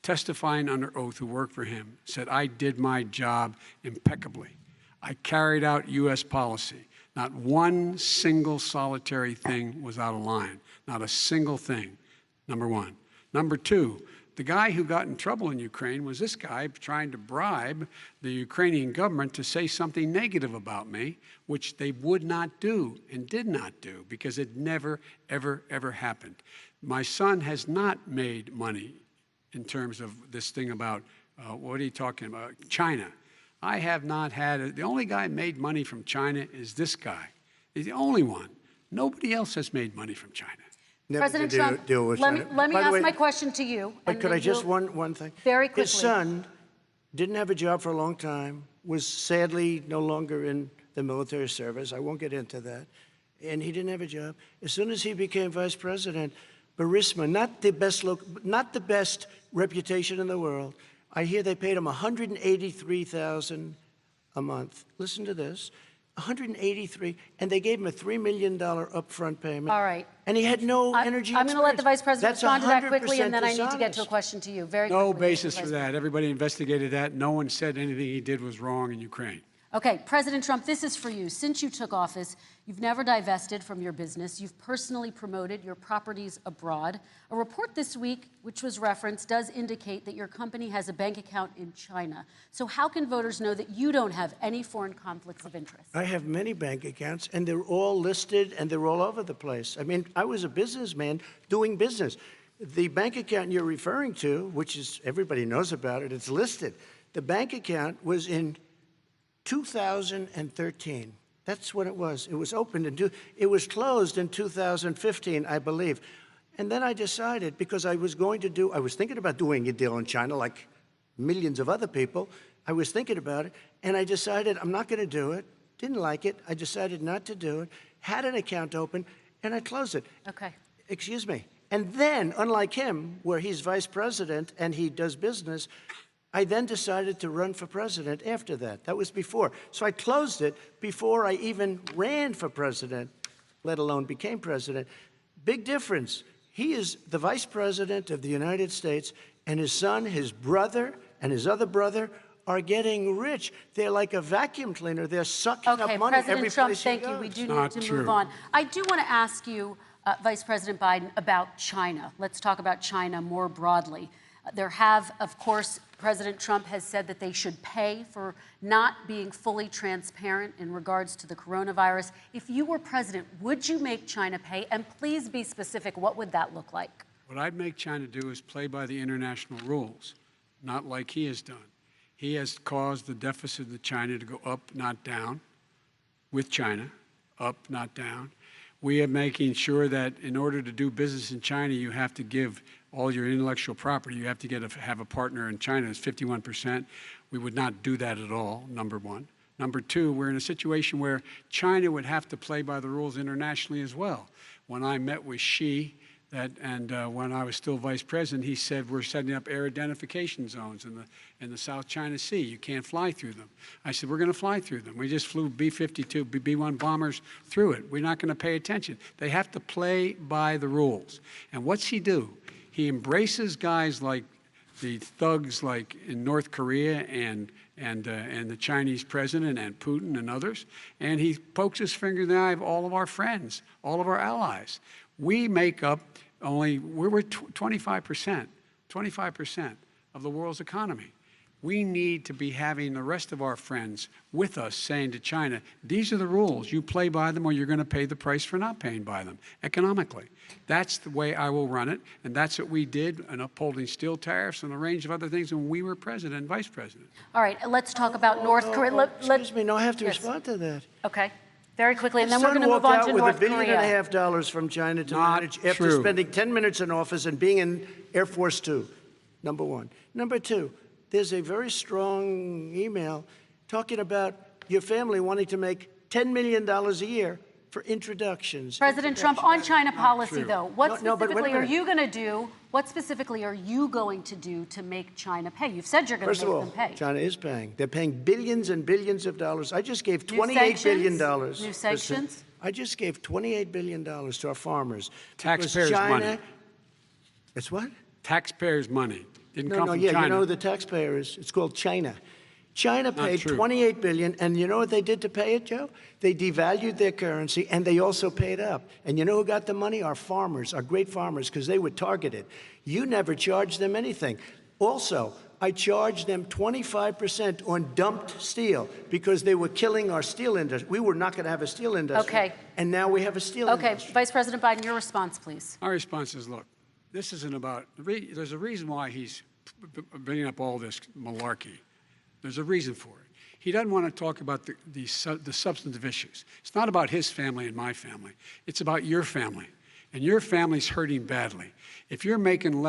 testifying under oath who worked for him, said, I did my job impeccably. I carried out U.S. policy. Not one single solitary thing was out of line. Not a single thing, number one. Number two, the guy who got in trouble in Ukraine was this guy trying to bribe the Ukrainian government to say something negative about me, which they would not do and did not do because it never, ever, ever happened. My son has not made money in terms of this thing about, what are you talking about, China. I have not had, the only guy made money from China is this guy. He's the only one. Nobody else has made money from China. President Trump, let me ask my question to you. But could I just, one thing? Very quickly. His son didn't have a job for a long time, was sadly no longer in the military service. I won't get into that. And he didn't have a job. As soon as he became vice president, Burisma, not the best reputation in the world, I hear they paid him $183,000 a month. Listen to this. $183, and they gave him a $3 million upfront payment. All right. And he had no energy I'm going to let the Vice President respond to that quickly, and then I need to dishonest. get to a question to you. Very quickly. No basis for that. Everybody investigated that. No one said anything he did was wrong in Ukraine. Okay, President Trump, this is for you. Since you took office, you've never divested from your business. You've personally promoted your properties abroad. A report this week, which was referenced, does indicate that your company has a bank account in China. So how can voters know that you don't have any foreign conflicts of interest? I have many bank accounts, and they're all listed, and they're all over the place. I mean, I was a businessman doing business. The bank account you're referring to, which is, everybody knows about it, it's listed. The bank account was in 2013. That's what it was. It was opened it was closed in 2015, I believe. And then I decided, because I was thinking about doing a deal in China, like millions of other people. I was thinking about it, and I decided I'm not going to do it. Didn't like it. I decided not to do it. Had an account open, and I closed it. Okay. Excuse me. And then, unlike him, where he's vice president and he does business, I then decided to run for president after that. That was before. So I closed it before I even ran for president, let alone became president. Big difference. He is the vice president of the United States, and his son, his brother, and his other brother are getting rich. They're like a vacuum cleaner. They're sucking up money President every Trump, place thank he you. goes. We do Not need to true. move on. I do want to ask you, Vice President Biden, about China. Let's talk about China more broadly. There have, of course, President Trump has said that they should pay for not being fully transparent in regards to the coronavirus. If you were president, would you make China pay? And please be specific. What would that look like? What I'd make China do is play by the international rules, not like he has done. He has caused the deficit of China to go up, not down, with China, up, not down. We are making sure that in order to do business in China, you have to give all your intellectual property. You have to have a partner in China. It's 51%. We would not do that at all, number one. Number two, we're in a situation where China would have to play by the rules internationally as well. When I met with Xi, when I was still vice president, he said we're setting up air identification zones in the South China Sea. You can't fly through them. I said we're going to fly through them. We just flew B-52, B-1 bombers through it. We're not going to pay attention. They have to play by the rules. And what's he do? He embraces guys like the thugs like in North Korea and the Chinese president and Putin and others, and he pokes his finger in the eye of all of our friends, all of our allies. We make up we're 25% of the world's economy. We need to be having the rest of our friends with us saying to China, these are the rules. You play by them or you're going to pay the price for not paying by them economically. That's the way I will run it, and that's what we did in upholding steel tariffs and a range of other things when we were president and vice president. All right, let's talk about North Korea. Excuse me, no, I have to respond to that. Okay, very quickly, and then His we're son going to move walked on out to with North $1.5 billion Korea. from China to Not manage after true. spending 10 minutes in office and being in Air Force Two, number one. Number two, there's a very strong email talking about your family wanting to make $10 million a year for introductions. President Trump, on China policy, though, what No, but wait a specifically are minute. you going to do? What specifically are you going to do to make China pay? You've said you're going First to of make all, them pay. China is paying. They're paying billions and billions of dollars. I just gave New $28 billion. sanctions? New sanctions? I just gave $28 billion to our farmers. Taxpayers' China, money. It's what? Taxpayers' money. Didn't No, come no, from yeah, China. you know who the taxpayer is. It's called China. China paid true. $28 billion, and you know what they did to pay it, Joe? They devalued their currency, and they also paid up. And you know who got the money? Our farmers, our great farmers, because they were targeted. You never charged them anything. Also, I charged them 25% on dumped steel because they were killing our steel industry. We were not going to have a steel industry. Okay. And now we have a steel industry. Vice President Biden, your response, please. Our response is, look, this isn't about, there's a reason why he's bringing up all this malarkey. There's a reason for it. He doesn't want to talk about the substantive issues. It's not about his family and my family. It's about your family. And your family's hurting badly. If you're making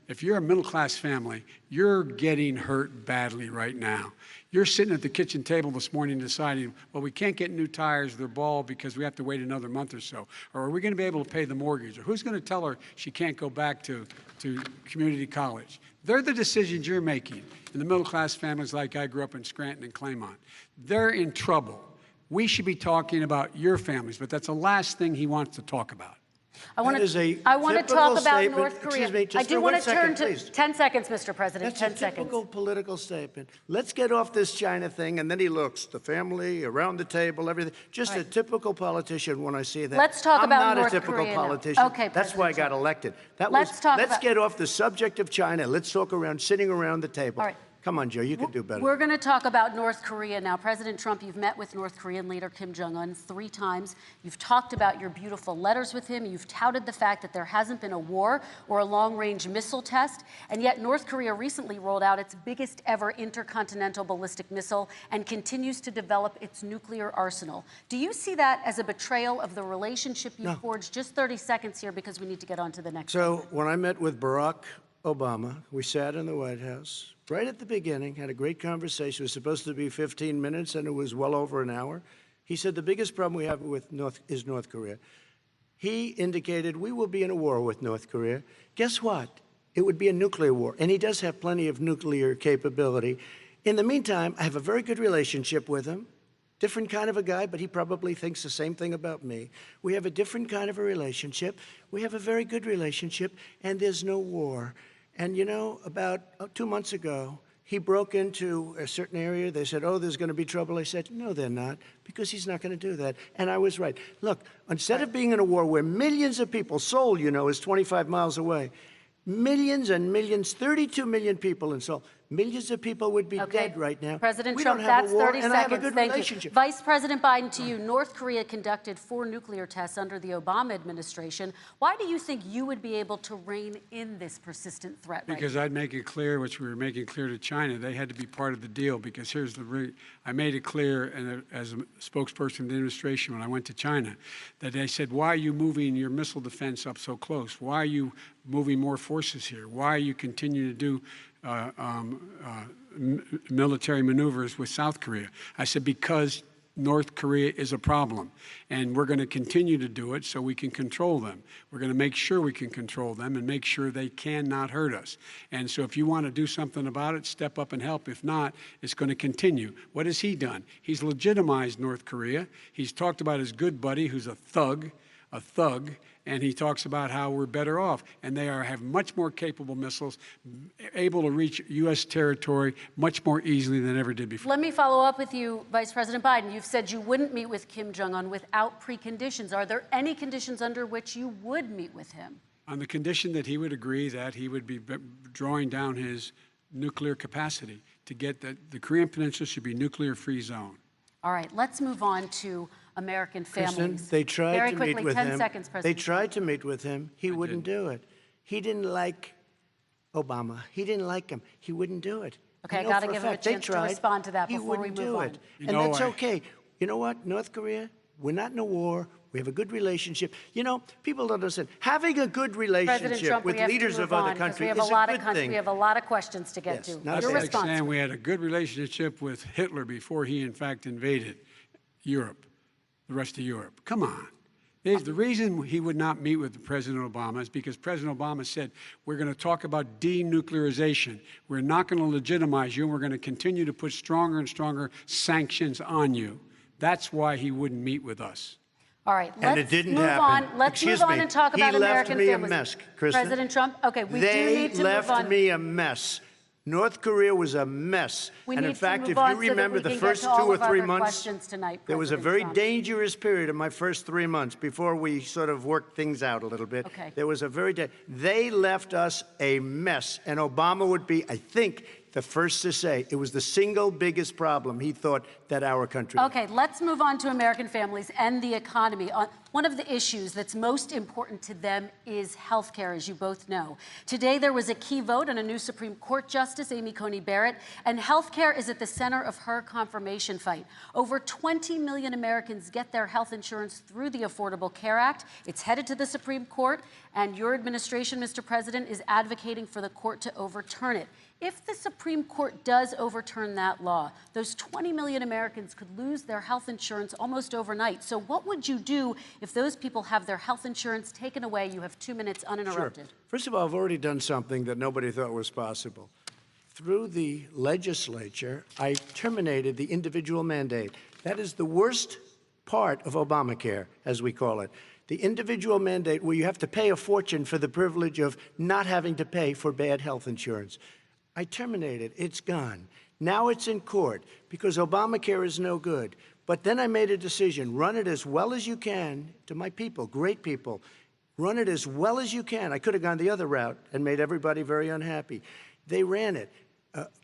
if you're a middle-class family, you're getting hurt badly right now. You're sitting at the kitchen table this morning deciding, well, we can't get new tires, they're bald because we have to wait another month or so. Or are we going to be able to pay the mortgage? Or who's going to tell her she can't go back to community college? They're the decisions you're making in the middle-class families like I grew up in Scranton and Claymont. They're in trouble. We should be talking about your families, but that's the last thing he wants to talk about. I want is a to talk about statement. North Korea. Excuse me, just I do for want 1 to turn second, to please. 10 seconds, Mr. President. That's 10 a seconds. typical political statement. Let's get off this China thing, and then he looks, the family, around the table, everything. Just a typical politician when I see that. Let's talk about I'm not North a typical Korea now. politician. Okay, That's why I got President elected. Let's get off the subject of China. Let's talk sitting around the table. All right. Come on, Joe, you can do better. We're going to talk about North Korea now. President Trump, you've met with North Korean leader Kim Jong-un 3 times. You've talked about your beautiful letters with him. You've touted the fact that there hasn't been a war or a long-range missile test. And yet North Korea recently rolled out its biggest ever intercontinental ballistic missile and continues to develop its nuclear arsenal. Do you see that as a betrayal of the relationship you forged? Just 30 seconds here because we need to get on to the next one. So when I met with Barack Obama. We sat in the White House right at the beginning, had a great conversation. It was supposed to be 15 minutes, and it was well over an hour. He said the biggest problem we have with North Korea. He indicated we will be in a war with North Korea. Guess what? It would be a nuclear war, and he does have plenty of nuclear capability. In the meantime, I have a very good relationship with him. Different kind of a guy, but he probably thinks the same thing about me. We have a different kind of a relationship. We have a very good relationship, and there's no war. And you know, about 2 months ago, he broke into a certain area. They said, oh, there's going to be trouble. I said, no, they're not, because he's not going to do that. And I was right. Look, instead of being in a war where millions of people, Seoul, you know, is 25 miles away, millions and millions, 32 million people in Seoul. Millions of people would be dead right now. President we Trump, don't have that's a war, 30 and seconds. I have a good Thank relationship. You. Vice President Biden, to you, North Korea conducted 4 nuclear tests under the Obama administration. Why do you think you would be able to rein in this persistent threat Because I'd make it clear, which we were making clear to China, they had to be part of the deal, because here's the I made it clear, and as a spokesperson of the administration when I went to China, that they said, why are you moving your missile defense up so close? Why are you moving more forces here? Why are you continuing to do military maneuvers with South Korea? I said, because North Korea is a problem, and we're going to continue to do it so we can control them. We're going to make sure we can control them and make sure they cannot hurt us. And so if you want to do something about it, step up and help. If not, it's going to continue. What has he done? He's legitimized North Korea. He's talked about his good buddy, who's a thug, and he talks about how we're better off. And they have much more capable missiles, able to reach U.S. territory much more easily than ever did before. Let me follow up with you, Vice President Biden. You've said you wouldn't meet with Kim Jong-un without preconditions. Are there any conditions under which you would meet with him? On the condition that he would agree that he would be drawing down his nuclear capacity to get the Korean Peninsula should be nuclear-free zone. All right, let's move on to American families. Kristen, they tried Very to quickly, meet with 10 him. seconds, President. They tried to meet with him. He wouldn't do it. He didn't like Obama. He didn't like him. He wouldn't do it. Okay, I got to give him a chance to respond to that before we move on. And that's okay. You know what, North Korea, we're not in a war. We have a good relationship. You know, people don't understand. Having a good relationship with leaders of other countries is a good thing. We have a lot of questions to get to. That's Your like response. saying we had a good relationship with Hitler before he, in fact, invaded Europe, the rest of Europe. Come on. The reason he would not meet with President Obama is because President Obama said, we're going to talk about denuclearization. We're not going to legitimize you, and we're going to continue to put stronger and stronger sanctions on you. That's why he wouldn't meet with us. All right, let's move on. Let's move on and talk about American families. He left me a mess, Kristen. President Trump, okay, we do need to move on. They left me a mess. North Korea was a mess. And in fact, if you remember the first 2 or 3 months, there was a very dangerous period in my first 3 months before we sort of worked things out a little bit. Okay. There was a they left us a mess. And Obama would be, I think, the first to say it was the single biggest problem he thought that our country had. Okay, let's move on to American families and the economy. One of the issues that's most important to them is health care, as you both know. Today, there was a key vote on a new Supreme Court Justice, Amy Coney Barrett, and health care is at the center of her confirmation fight. Over 20 million Americans get their health insurance through the Affordable Care Act. It's headed to the Supreme Court, and your administration, Mr. President, is advocating for the court to overturn it. If the Supreme Court does overturn that law, those 20 million Americans could lose their health insurance almost overnight. So what would you do if those people have their health insurance taken away? You have 2 minutes uninterrupted. Sure. First of all, I've already done something that nobody thought was possible. Through the legislature, I terminated the individual mandate. That is the worst part of Obamacare, as we call it. The individual mandate where you have to pay a fortune for the privilege of not having to pay for bad health insurance. I terminated. It's gone. Now it's in court because Obamacare is no good. But then I made a decision. Run it as well as you can to my people, great people. Run it as well as you can. I could have gone the other route and made everybody very unhappy. They ran it.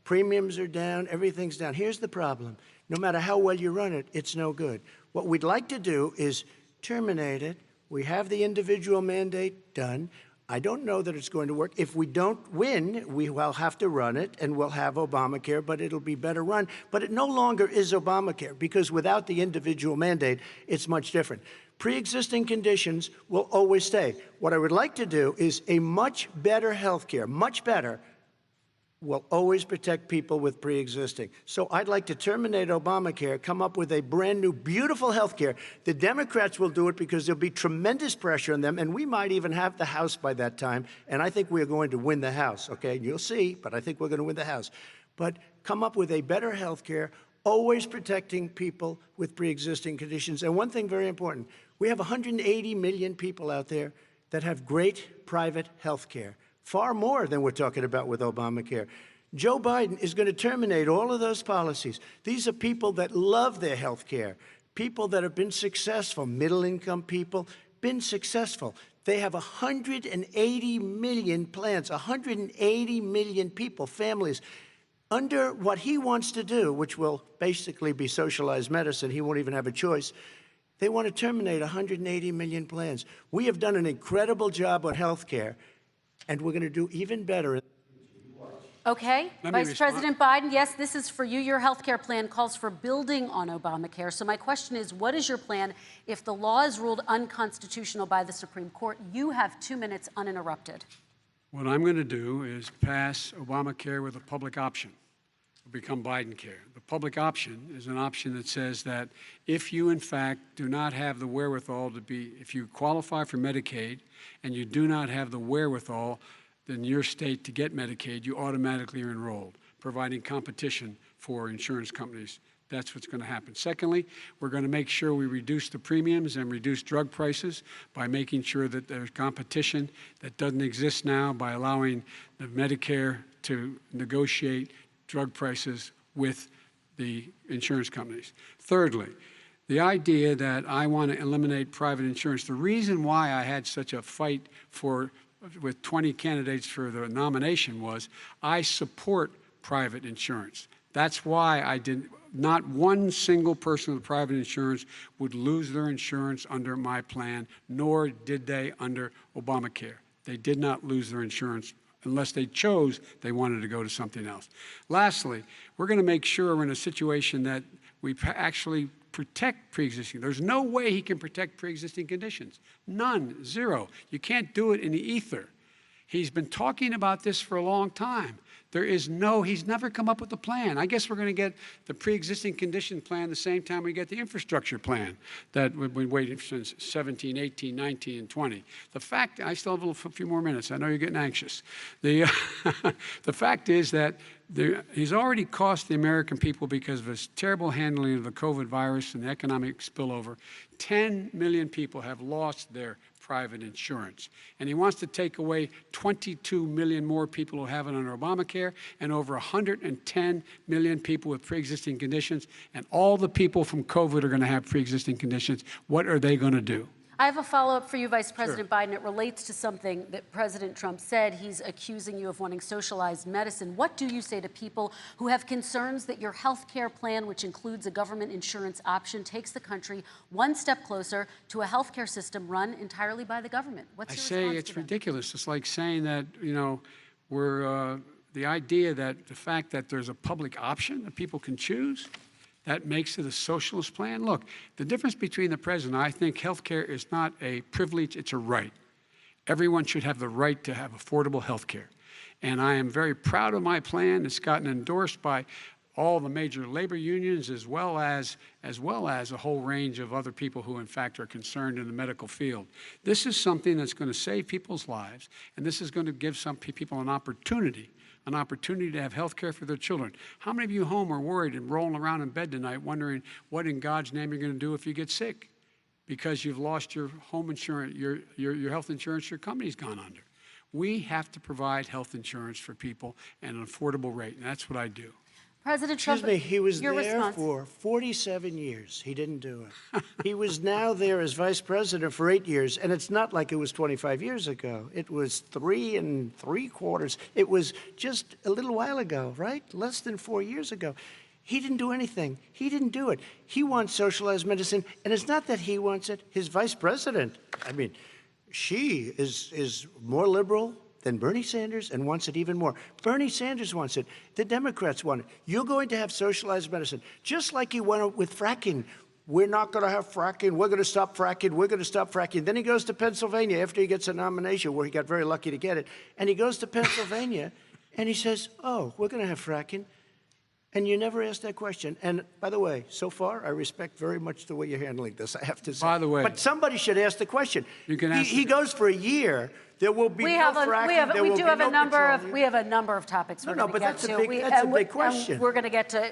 Premiums are down. Everything's down. Here's the problem. No matter how well you run it, it's no good. What we'd like to do is terminate it. We have the individual mandate done. I don't know that it's going to work. If we don't win, we will have to run it, and we'll have Obamacare, but it'll be better run. But it no longer is Obamacare, because without the individual mandate, it's much different. Pre-existing conditions will always stay. What I would like to do is a much better health care, much better, will always protect people with pre-existing. So I'd like to terminate Obamacare, come up with a brand new, beautiful health care. The Democrats will do it because there'll be tremendous pressure on them, and we might even have the House by that time, and I think we're going to win the House, okay? You'll see, but I think we're going to win the House. But come up with a better health care, always protecting people with pre-existing conditions. And one thing very important, we have 180 million people out there that have great private health care. Far more than we're talking about with Obamacare. Joe Biden is going to terminate all of those policies. These are people that love their health care, people that have been successful, middle-income people, been successful. They have 180 million plans, 180 million people, families. Under what he wants to do, which will basically be socialized medicine, he won't even have a choice, they want to terminate 180 million plans. We have done an incredible job on health care, and we're going to do even better. Okay, Vice President Biden, yes, this is for you. Your health care plan calls for building on Obamacare. So my question is, what is your plan if the law is ruled unconstitutional by the Supreme Court? You have 2 minutes uninterrupted. What I'm going to do is pass Obamacare with a public option. It'll become Biden-care. The public option is an option that says that if you, in fact, do not have the wherewithal to be, if you qualify for Medicaid and you do not have the wherewithal in your state to get Medicaid, you automatically are enrolled, providing competition for insurance companies. That's what's going to happen. Secondly, we're going to make sure we reduce the premiums and reduce drug prices by making sure that there's competition that doesn't exist now, by allowing the Medicare to negotiate drug prices with the insurance companies. Thirdly, the idea that I want to eliminate private insurance, the reason why I had such a fight with 20 candidates for the nomination was I support private insurance. That's why I didn't. Not one single person with private insurance would lose their insurance under my plan, nor did they under Obamacare. They did not lose their insurance unless they chose they wanted to go to something else. Lastly, we're going to make sure we're in a situation that we actually protect pre-existing. There's no way he can protect pre-existing conditions. None, zero. You can't do it in the ether. He's been talking about this for a long time. He's never come up with a plan. I guess we're going to get the pre-existing condition plan the same time we get the infrastructure plan that we've been waiting since 17, 18, 19, and 20. The fact, I still have a few more minutes. I know you're getting anxious. The fact is that he's already cost the American people, because of his terrible handling of the COVID virus and the economic spillover, 10 million people have lost their private insurance. And he wants to take away 22 million more people who have it under Obamacare, and over 110 million people with pre-existing conditions. And all the people from COVID are going to have pre-existing conditions. What are they going to do? I have a follow-up for you, Vice President Biden. It relates to something that President Trump said. He's accusing you of wanting socialized medicine. What do you say to people who have concerns that your health care plan, which includes a government insurance option, takes the country one step closer to a health care system run entirely by the government? What's your response to them? I say it's ridiculous. It's like saying that, the idea that the fact that there's a public option that people can choose, that makes it a socialist plan. Look, the difference between the president, I think health care is not a privilege, it's a right. Everyone should have the right to have affordable health care. And I am very proud of my plan. It's gotten endorsed by all the major labor unions, as well as a whole range of other people who, in fact, are concerned in the medical field. This is something that's going to save people's lives, and this is going to give some people an opportunity to have health care for their children. How many of you home are worried and rolling around in bed tonight wondering what in God's name you're going to do if you get sick because you've lost your home insurance, your health insurance your company's gone under? We have to provide health insurance for people at an affordable rate, and that's what I do. President Trump, excuse me, he was there response. for 47 years. He didn't do it. He was now there as vice president for 8 years, and it's not like it was 25 years ago. It was 3 3/4. It was just a little while ago, right? Less than 4 years ago. He didn't do anything. He didn't do it. He wants socialized medicine, and it's not that he wants it. His vice president, she is more liberal than Bernie Sanders and wants it even more. Bernie Sanders wants it. The Democrats want it. You're going to have socialized medicine, just like he went with fracking. We're not going to have fracking. We're going to stop fracking. We're going to stop fracking. Then he goes to Pennsylvania after he gets a nomination, where he got very lucky to get it. And he goes to Pennsylvania and he says, oh, we're going to have fracking. And you never asked that question. And by the way, so far, I respect very much the way you're handling this, I have to say. By the way. But somebody should ask the question. You can ask he goes for a year. There will be no fracking. We have a number of topics we're going to get to. That's a big question. We're going to get to.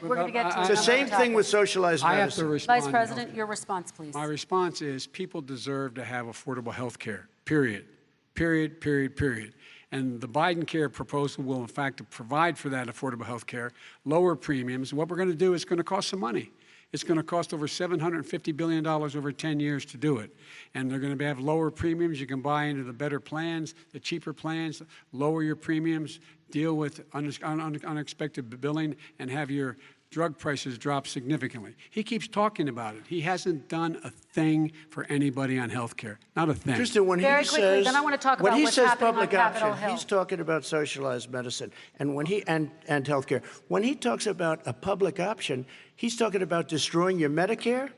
It's the same thing with socialized medicine. I have to respond. Vice President, your response, please. My response is people deserve to have affordable health care, period. Period, period, period. And the Biden care proposal will, in fact, provide for that affordable health care, lower premiums. What we're going to do is going to cost some money. It's going to cost over $750 billion over 10 years to do it. And they're going to have lower premiums. You can buy into the better plans, the cheaper plans, lower your premiums, deal with unexpected billing, and have your drug prices drop significantly. He keeps talking about it. He hasn't done a thing for anybody on health care. Not a thing. Kristen, when Very he quickly, says, then I want to talk about when he what's says happening public on Capitol option, Hill. he's talking about socialized medicine and and health care. When he talks about a public option, he's talking about destroying your Medicare,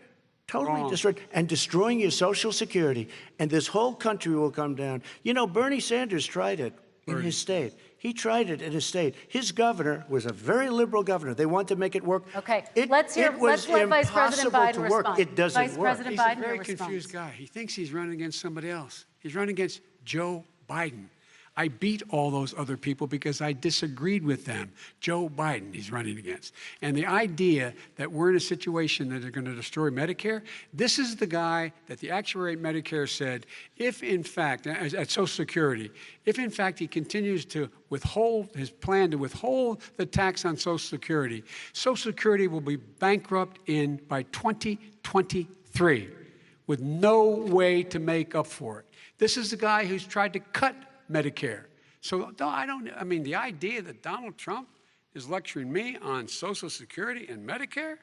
totally destroyed, and destroying your Social Security. And this whole country will come down. You know, Bernie Sanders tried it in his state. He tried it in his state. His governor was a very liberal governor. They want to make it work. Okay, let's let Vice President Biden respond. It doesn't Vice work. President He's Biden, a very your confused response. guy. He thinks he's running against somebody else. He's running against Joe Biden. I beat all those other people because I disagreed with them. Joe Biden he's running against. And the idea that we're in a situation that they're going to destroy Medicare, this is the guy that the actuary at Medicare said, if in fact, at Social Security, if in fact he continues to withhold his plan to withhold the tax on Social Security will be bankrupt by 2023 with no way to make up for it. This is the guy who's tried to cut Medicare. So I mean, the idea that Donald Trump is lecturing me on Social Security and Medicare?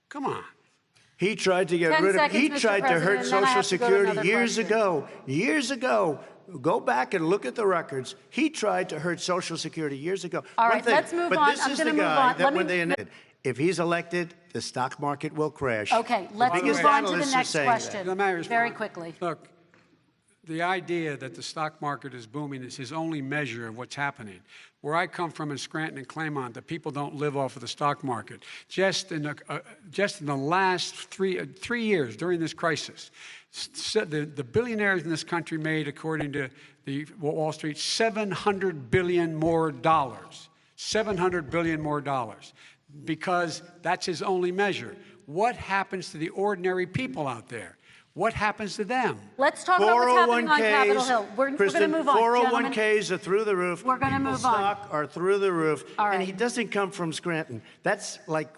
Come on. He tried to get rid of, he tried to hurt Social Security years ago. Years ago. Go back and look at the records. He tried to hurt Social Security years ago. All right, let's move on. I'm going to move on. If he's elected, the stock market will crash. Okay, let's move on to the next question. Very quickly. Look, the idea that the stock market is booming is his only measure of what's happening. Where I come from in Scranton and Claymont, the people don't live off of the stock market. Just in the last three years during this crisis, the billionaires in this country made, according to the Wall Street, $700 billion more dollars. $700 billion more dollars. Because that's his only measure. What happens to the ordinary people out there? What happens to them? Let's talk about what's happening on Capitol Hill. We're going to move on. 401ks are through the roof. We're going to move on. Stock are through the roof. All right. And he doesn't come from Scranton. That's like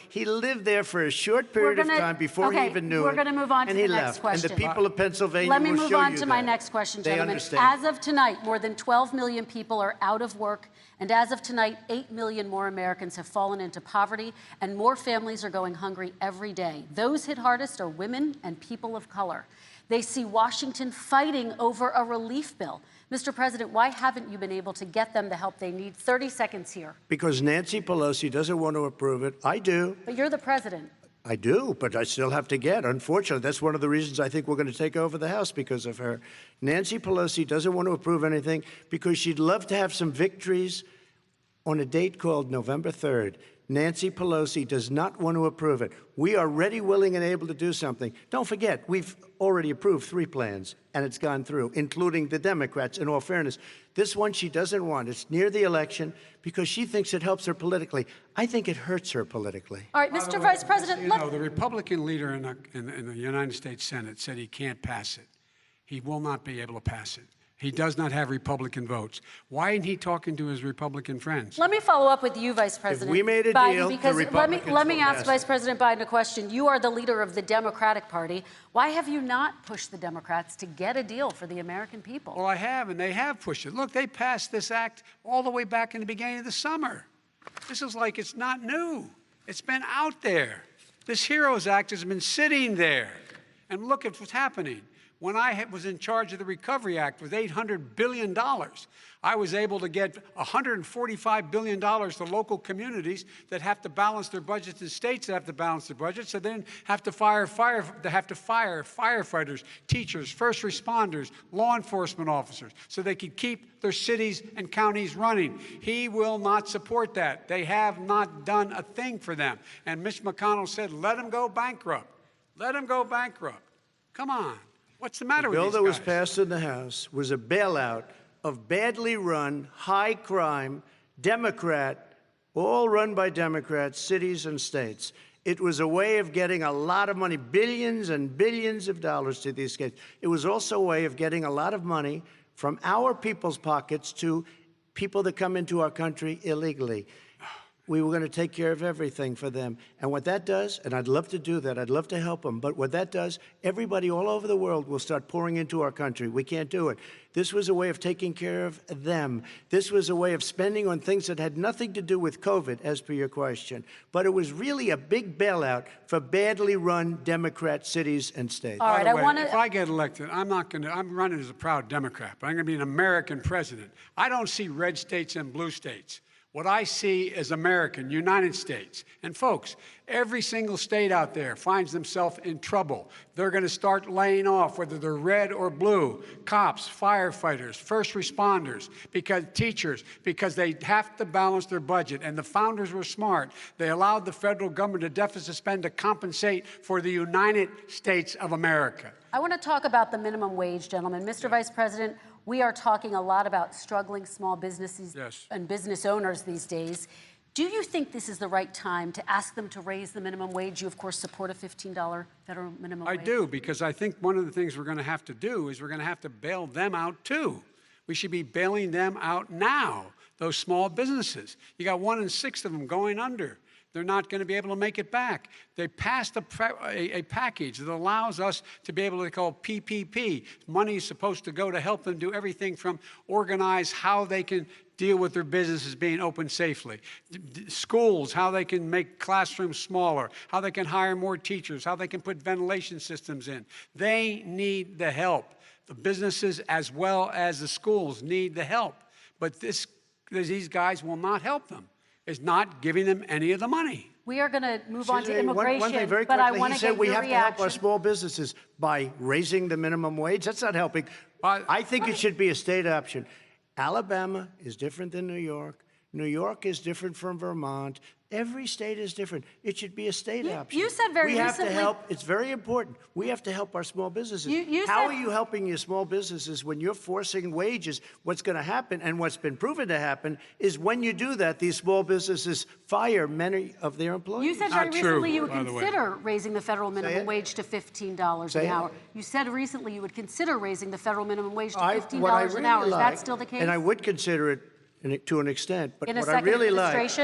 he lived there for a short period of time before he even knew it. We're going to move on to the next question. And the people of Pennsylvania will show you that. Let me move on to my next question, gentlemen. As of tonight, more than 12 million people are out of work. And as of tonight, 8 million more Americans have fallen into poverty, and more families are going hungry every day. Those hit hardest are women and people of color. They see Washington fighting over a relief bill. Mr. President, why haven't you been able to get them the help they need? 30 seconds here. Because Nancy Pelosi doesn't want to approve it. I do. But you're the president. I do, but I still have to get. Unfortunately, that's one of the reasons I think we're going to take over the House, because of her. Nancy Pelosi doesn't want to approve anything because she'd love to have some victories on a date called November 3rd. Nancy Pelosi does not want to approve it. We are ready, willing, and able to do something. Don't forget, we've already approved 3 plans, and it's gone through, including the Democrats, in all fairness. This one she doesn't want. It's near the election because she thinks it helps her politically. I think it hurts her politically. All right, Mr. Vice President. The Republican leader in the United States Senate said he can't pass it. He will not be able to pass it. He does not have Republican votes. Why isn't he talking to his Republican friends? Let me follow up with you, Vice President If we made a Biden, deal, because the Republicans let me will ask pass Vice it. President Biden a question. You are the leader of the Democratic Party. Why have you not pushed the Democrats to get a deal for the American people? Well, I have, and they have pushed it. Look, they passed this act all the way back in the beginning of the summer. This is like it's not new. It's been out there. This HEROES Act has been sitting there. And look at what's happening. When I was in charge of the Recovery Act with $800 billion, I was able to get $145 billion to local communities that have to balance their budgets and states that have to balance their budgets, so they didn't have to fire firefighters, teachers, first responders, law enforcement officers, so they could keep their cities and counties running. He will not support that. They have not done a thing for them. And Mitch McConnell said, let them go bankrupt. Let them go bankrupt. Come on. What's the matter with these guys? The bill that was passed in the House was a bailout of badly run, high-crime, Democrat, all run by Democrats, cities and states. It was a way of getting a lot of money, billions and billions of dollars to these states. It was also a way of getting a lot of money from our people's pockets to people that come into our country illegally. We were going to take care of everything for them. And what that does, and I'd love to do that, I'd love to help them, but what that does, everybody all over the world will start pouring into our country. We can't do it. This was a way of taking care of them. This was a way of spending on things that had nothing to do with COVID, as per your question. But it was really a big bailout for badly run Democrat cities and states. All right, If I get elected, I'm running as a proud Democrat, but I'm going to be an American president. I don't see red states and blue states. What I see is American, United States. And folks, every single state out there finds themselves in trouble. They're going to start laying off, whether they're red or blue, cops, firefighters, first responders, because they have to balance their budget. And the founders were smart. They allowed the federal government to deficit spend to compensate for the United States of America. I want to talk about the minimum wage, gentlemen. Mr. Vice President, we are talking a lot about struggling small businesses and business owners these days. Do you think this is the right time to ask them to raise the minimum wage? You, of course, support a $15 federal minimum wage. I do, because I think one of the things we're going to have to do is we're going to have to bail them out, too. We should be bailing them out now, those small businesses. You got 1 in 6 of them going under. They're not going to be able to make it back. They passed a package that allows us to be able to call PPP. Money is supposed to go to help them do everything from organize how they can deal with their businesses being open safely. Schools, how they can make classrooms smaller, how they can hire more teachers, how they can put ventilation systems in. They need the help. The businesses as well as the schools need the help. But these guys will not help them. Is not giving them any of the money. We are going to move on to immigration, one thing very but I quickly, want he to said get we your have reaction. to help our small businesses by raising the minimum wage. That's not helping. I think it should be a state option. Alabama is different than New York. New York is different from Vermont. Every state is different. It should be a state option. You said very recently. We have to help. It's very important. We have to help our small businesses. How are you helping your small businesses when you're forcing wages? What's going to happen, and what's been proven to happen, is when you do that, these small businesses fire many of their employees. You said very recently you would consider raising the federal minimum wage to $15 an hour. You said recently you would consider raising the federal minimum wage to $15 an hour. Is that still the case? And I would consider it to an extent, but in a what I really like,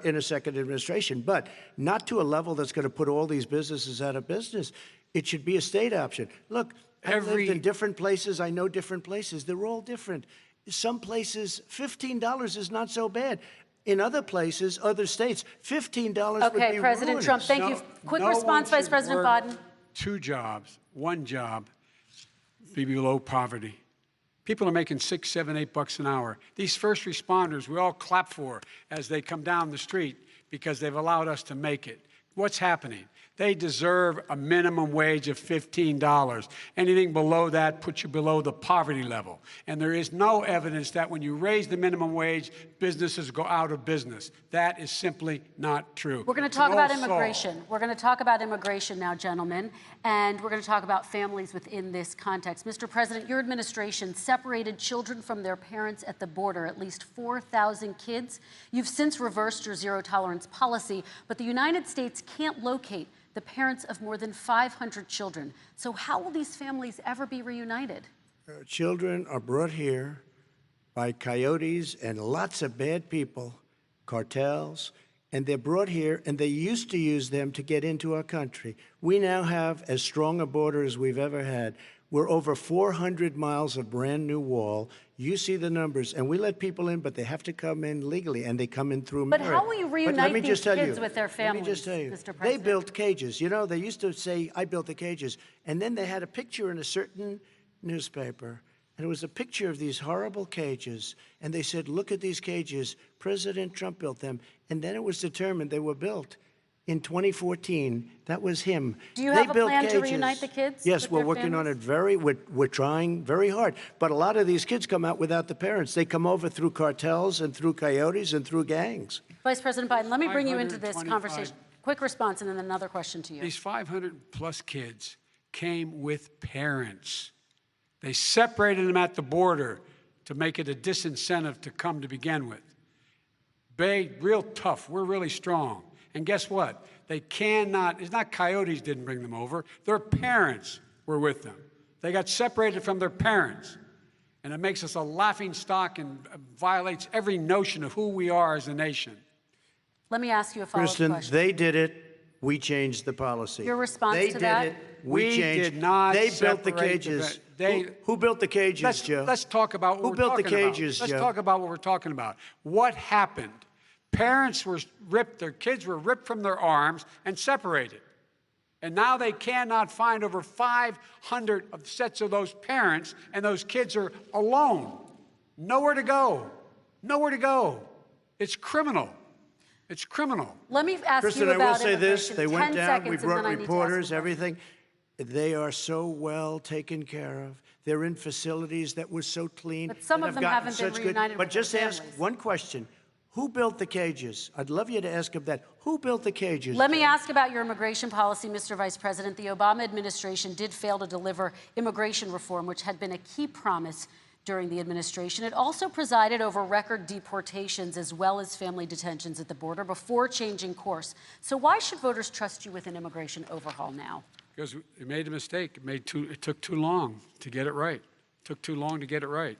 in a second administration, but not to a level that's going to put all these businesses out of business. It should be a state option. Look, I've lived in different places. I know different places. They're all different. Some places, $15 is not so bad. In other places, other states, $15 would be Okay, President ruinous. Trump, thank you. Quick response, Vice President Biden. 2 jobs, 1 job, be below poverty. People are making $6, $7, $8 an hour. These first responders, we all clap for as they come down the street because they've allowed us to make it. What's happening? They deserve a minimum wage of $15. Anything below that puts you below the poverty level. And there is no evidence that when you raise the minimum wage, businesses go out of business. That is simply not true. We're going to talk about immigration. We're going to talk about immigration now, gentlemen, and we're going to talk about families within this context. Mr. President, your administration separated children from their parents at the border, at least 4,000 kids. You've since reversed your zero-tolerance policy, but the United States can't locate the parents of more than 500 children. So how will these families ever be reunited? Children are brought here by coyotes and lots of bad people, cartels, and they're brought here, and they used to use them to get into our country. We now have as strong a border as we've ever had. We're over 400 miles of brand new wall. You see the numbers, and we let people in, but they have to come in legally, and they come in through But merit. how will you reunite these kids with their families, Let me just tell you, Mr. they President? built cages. You know, they used to say, I built the cages, and then they had a picture in a certain newspaper, and it was a picture of these horrible cages, and they said, look at these cages. President Trump built them, and then it was determined they were built in 2014. That was him. Do you have a plan to reunite the kids? Yes, we're working on it we're trying very hard. But a lot of these kids come out without the parents. They come over through cartels and through coyotes and through gangs. Vice President Biden, let me bring you into this conversation. Quick response and then another question to you. These 500-plus kids came with parents. They separated them at the border to make it a disincentive to come to begin with. Real tough. We're really strong. And guess what? They cannot, it's not coyotes didn't bring them over. Their parents were with them. They got separated from their parents. And it makes us a laughing stock and violates every notion of who we are as a nation. Let me ask you a follow-up question. Kristen, they did it. We changed the policy. Your response to that? They did it. We changed. Did not They built the separate cages. They, who built the cages, Joe? Let's talk about what who we're built the talking about. cages, Let's Joe? talk about what we're talking about. What happened? Parents were ripped, their kids were ripped from their arms and separated. And now they cannot find over 500 sets of those parents, and those kids are alone. Nowhere to go. Nowhere to go. It's criminal. It's criminal. Let me ask Kristen, you about I will say this. They went 10 down. seconds, We and then brought I need to ask a reporters, question. everything. They are so well taken care of. They're in facilities that were so clean. But some that of have them gotten haven't been such reunited But with their just ask families. one question. Who built the cages? I'd love you to ask him that. Who built the cages? Let me ask about your immigration policy, Mr. Vice President. The Obama administration did fail to deliver immigration reform, which had been a key promise during the administration. It also presided over record deportations as well as family detentions at the border before changing course. So why should voters trust you with an immigration overhaul now? Because it made a mistake. It took too long to get it right. It took too long to get it right.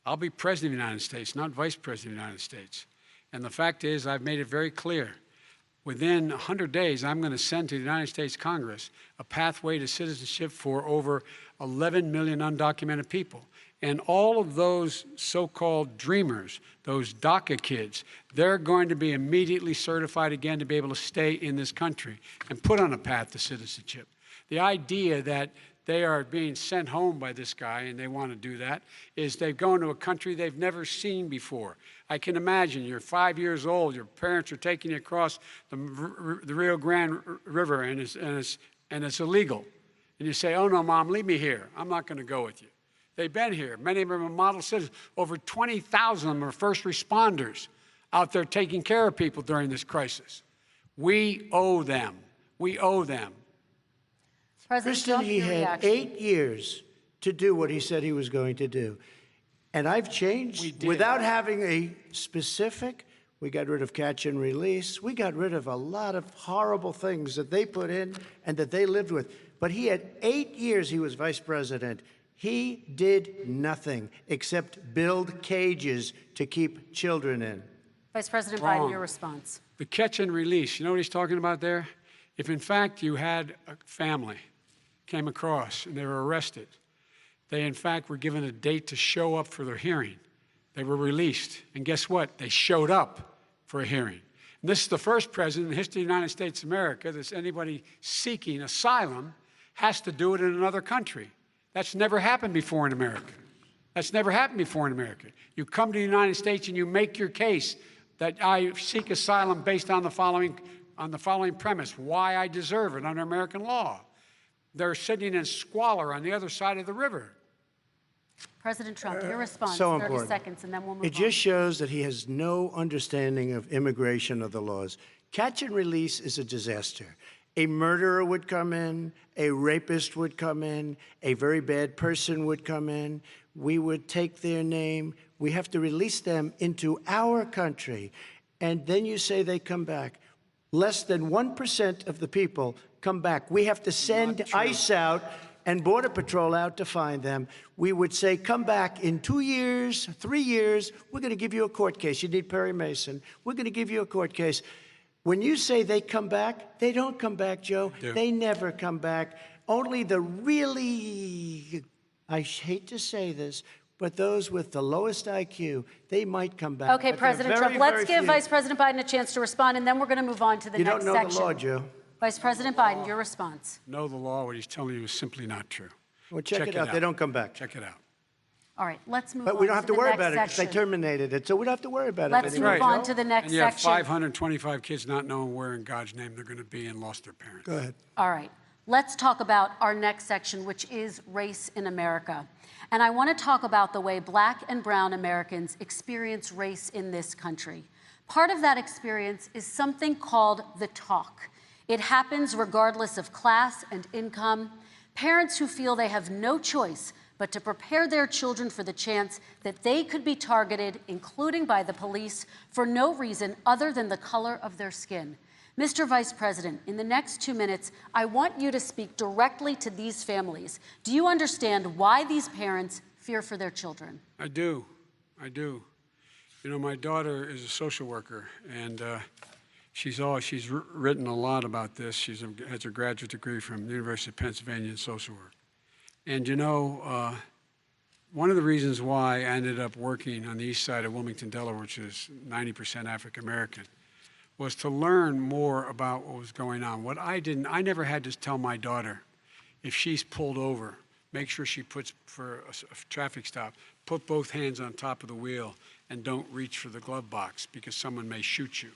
I'll be president of the United States, not vice president of the United States. And the fact is, I've made it very clear. Within 100 days, I'm going to send to the United States Congress a pathway to citizenship for over 11 million undocumented people. And all of those so-called dreamers, those DACA kids, they're going to be immediately certified again to be able to stay in this country and put on a path to citizenship. The idea that they are being sent home by this guy, and they want to do that, is they've gone to a country they've never seen before. I can imagine you're 5 years old, your parents are taking you across the Rio Grande River, and it's illegal. And you say, oh, no, Mom, leave me here. I'm not going to go with you. They've been here. Many of them are model citizens. Over 20,000 of them are first responders out there taking care of people during this crisis. We owe them. We owe them. Kristen, he had 8 years to do what he said he was going to do. And I've changed without having a specific. We got rid of catch and release. We got rid of a lot of horrible things that they put in and that they lived with. But he had 8 years he was vice president. He did nothing except build cages to keep children in. Vice President Biden, your response. The catch and release, you know what he's talking about there? If, in fact, you had a family came across and they were arrested, they, in fact, were given a date to show up for their hearing. They were released. And guess what? They showed up for a hearing. And this is the first president in the history of the United States of America that anybody seeking asylum has to do it in another country. That's never happened before in America. That's never happened before in America. You come to the United States and you make your case that I seek asylum based on the following premise, why I deserve it under American law. They're sitting in squalor on the other side of the river. President Trump, your response, so 30 important. seconds, and then we'll move on. It just shows that he has no understanding of immigration or the laws. Catch and release is a disaster. A murderer would come in, a rapist would come in, a very bad person would come in. We would take their name. We have to release them into our country. And then you say they come back. Less than 1% of the people come back. We have to send ICE out and Border Patrol out to find them. We would say, come back in 2 years, 3 years. We're going to give you a court case. You need Perry Mason. We're going to give you a court case. When you say they come back, they don't come back, Joe. They never come back. Only the really, I hate to say this, but those with the lowest IQ, they might come back. Okay, President Trump, let's give Vice President Biden a chance to respond, and then we're going to move on to the next section. You don't know the law, Joe. Vice President Biden, your response. Know the law. What he's telling you is simply not true. Well, check it out. They don't come back. Check it out. All right, let's move on. But we don't have to worry about it because section. they terminated it, so we don't have to worry about Let's it. move on to the next And you have section. 525 kids not knowing where in God's name they're going to be and lost their parents. Go ahead. All right, let's talk about our next section, which is race in America. And I want to talk about the way Black and brown Americans experience race in this country. Part of that experience is something called the talk. It happens regardless of class and income. Parents who feel they have no choice but to prepare their children for the chance that they could be targeted, including by the police, for no reason other than the color of their skin. Mr. Vice President, in the next 2 minutes, I want you to speak directly to these families. Do you understand why these parents fear for their children? I do. I do. You know, my daughter is a social worker, and she's written a lot about this. She has a graduate degree from the University of Pennsylvania in social work. And you know, one of the reasons why I ended up working on the east side of Wilmington, Delaware, which is 90% African American, was to learn more about what was going on. I never had to tell my daughter, if she's pulled over, make sure she puts, for a traffic stop, put both hands on top of the wheel and don't reach for the glove box because someone may shoot you.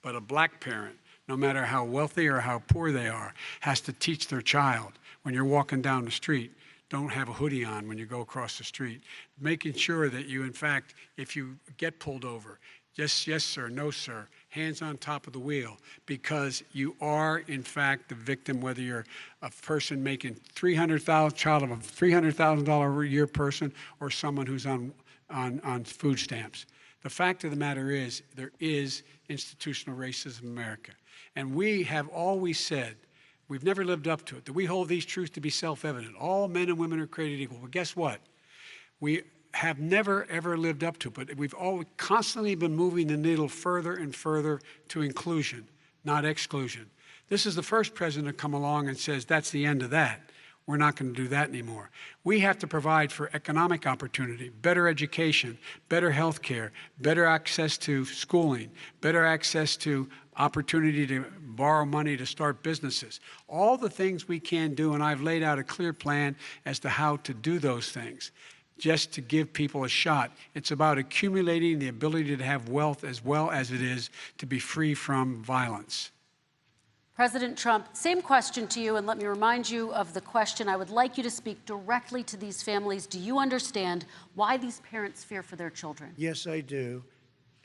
But a black parent, no matter how wealthy or how poor they are, has to teach their child, when you're walking down the street, don't have a hoodie on when you go across the street. Making sure that you, in fact, if you get pulled over, just yes, sir, no, sir, hands on top of the wheel, because you are, in fact, the victim, whether you're a person making child of a $300,000 a year person or someone who's on food stamps. The fact of the matter is, there is institutional racism in America. And we have always said, we've never lived up to it, that we hold these truths to be self-evident. All men and women are created equal. Well, guess what? We have never, ever lived up to it, but we've always constantly been moving the needle further and further to inclusion, not exclusion. This is the first president to come along and says, that's the end of that. We're not going to do that anymore. We have to provide for economic opportunity, better education, better health care, better access to schooling, better access to opportunity to borrow money to start businesses. All the things we can do, and I've laid out a clear plan as to how to do those things, just to give people a shot. It's about accumulating the ability to have wealth as well as it is to be free from violence. President Trump, same question to you, and let me remind you of the question. I would like you to speak directly to these families. Do you understand why these parents fear for their children? Yes, I do.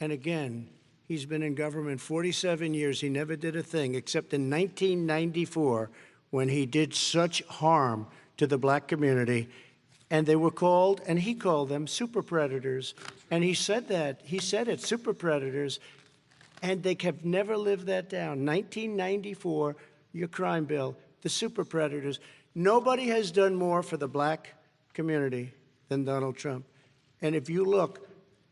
And again, he's been in government 47 years. He never did a thing except in 1994 when he did such harm to the black community. And they were called, and he called them super predators. And he said that. He said it, super predators. And they have never lived that down. 1994, your crime bill, the super predators. Nobody has done more for the black community than Donald Trump. And if you look,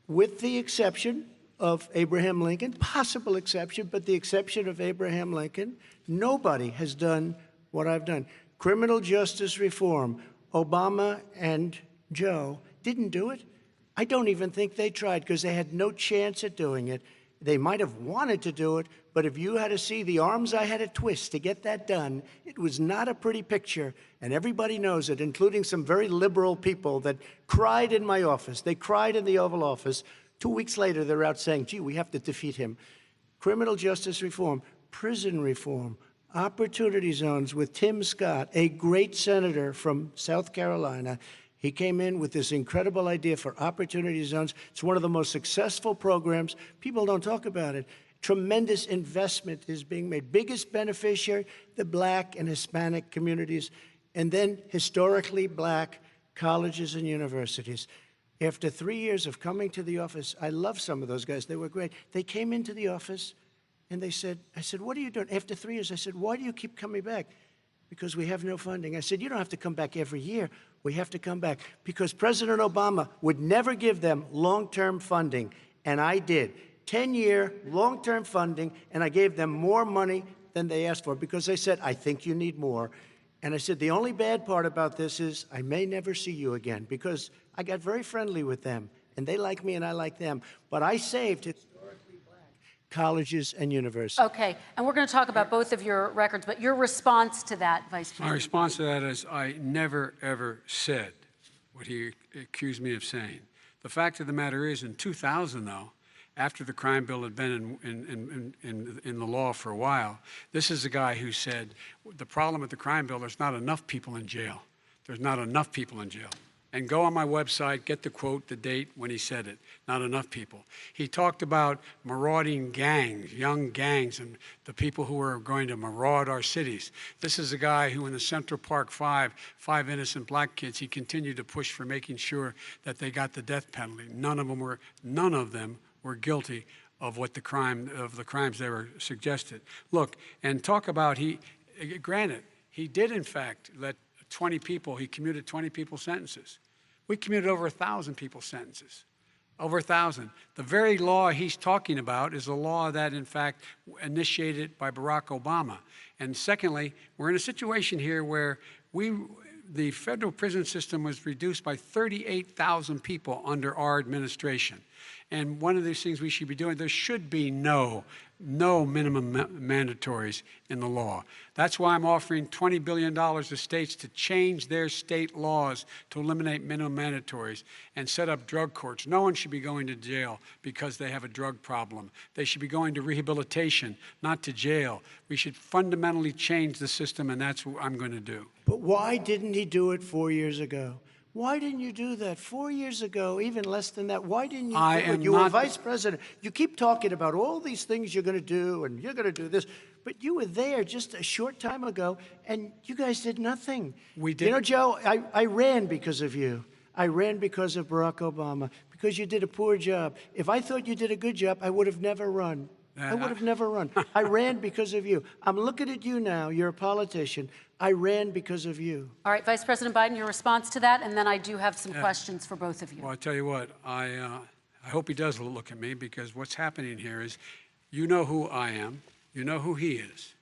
with the exception of Abraham Lincoln, possible exception, but the exception of Abraham Lincoln, nobody has done what I've done. Criminal justice reform, Obama and Joe didn't do it. I don't even think they tried because they had no chance at doing it. They might have wanted to do it, but if you had to see the arms I had to twist to get that done, it was not a pretty picture, and everybody knows it, including some very liberal people that cried in my office. They cried in the Oval Office. 2 weeks later, they're out saying, gee, we have to defeat him. Criminal justice reform, prison reform, opportunity zones with Tim Scott, a great senator from South Carolina. He came in with this incredible idea for opportunity zones. It's one of the most successful programs. People don't talk about it. Tremendous investment is being made. Biggest beneficiary, the black and Hispanic communities, and then historically black colleges and universities. After 3 years of coming to the office, I love some of those guys. They were great. They came into the office and they said, I said, what are you doing? After 3 years, I said, why do you keep coming back? Because we have no funding. I said, you don't have to come back every year. We have to come back because President Obama would never give them long-term funding, and I did. 10-year long-term funding, and I gave them more money than they asked for because they said, I think you need more. And I said, the only bad part about this is I may never see you again, because I got very friendly with them, and they like me and I like them. But I saved historically black colleges and universities. Okay, and we're going to talk about both of your records, but your response to that, Vice President? My response to that is I never, ever said what he accused me of saying. The fact of the matter is, in 2000, though, after the crime bill had been in the law for a while, this is a guy who said, the problem with the crime bill, there's not enough people in jail. There's not enough people in jail. And go on my website, get the quote, the date when he said it. Not enough people. He talked about marauding gangs, young gangs, and the people who are going to maraud our cities. This is a guy who in the Central Park five innocent black kids, he continued to push for making sure that they got the death penalty. None of them were guilty of the crimes they were suggested. Look, and talk about granted, he did in fact let 20 people, he commuted 20 people's sentences. We commuted over 1,000 people's sentences, over 1,000. The very law he's talking about is a law that, in fact, initiated by Barack Obama. And secondly, we're in a situation here where the federal prison system was reduced by 38,000 people under our administration. And one of these things we should be doing, there should be no minimum mandatories in the law. That's why I'm offering $20 billion to states to change their state laws to eliminate minimum mandatories and set up drug courts. No one should be going to jail because they have a drug problem. They should be going to rehabilitation, not to jail. We should fundamentally change the system, and that's what I'm going to do. But why didn't he do it 4 years ago? Why didn't you do that 4 years ago, even less than that? Why didn't you do it? You were vice president. You keep talking about all these things you're going to do, and you're going to do this. But you were there just a short time ago, and you guys did nothing. We did. You know, Joe, I ran because of you. I ran because of Barack Obama, because you did a poor job. If I thought you did a good job, I would have never run. I would have never run. I ran because of you. I'm looking at you now. You're a politician. I ran because of you. All right, Vice President Biden, your response to that, and then I do have some questions for both of you. Well, I tell you what, I hope he does look at me, because what's happening here is, you know who I am, you know who he is,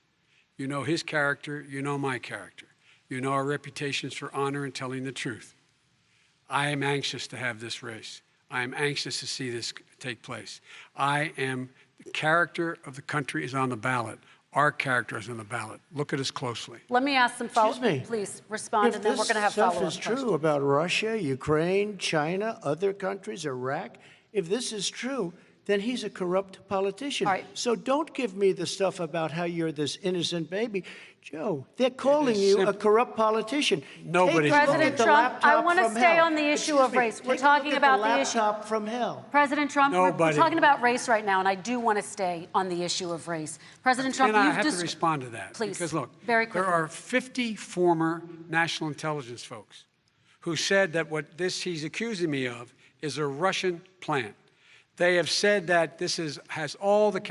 you know his character, you know my character, you know our reputations for honor and telling the truth. I am anxious to have this race. I am anxious to see this take place. The character of the country is on the ballot. Our character is on the ballot. Look at us closely. Let me ask some follow-up. Please respond, and then we're going to have follow-up questions. If this stuff is true about Russia, Ukraine, China, other countries, Iraq, if this is true, then he's a corrupt politician. All right. So don't give me the stuff about how you're this innocent baby. Joe, they're calling you a corrupt politician. Nobody's President Trump, I want to stay on the issue of race. We're talking about the issue. Laptop from hell. President Trump, we're talking about race right now, and I do want to stay on the issue of race. President Trump, I have to respond to that. Please, because look, very quickly. There are 50 former national intelligence folks who said that what he's accusing me of is a Russian plant. They have said that this has all the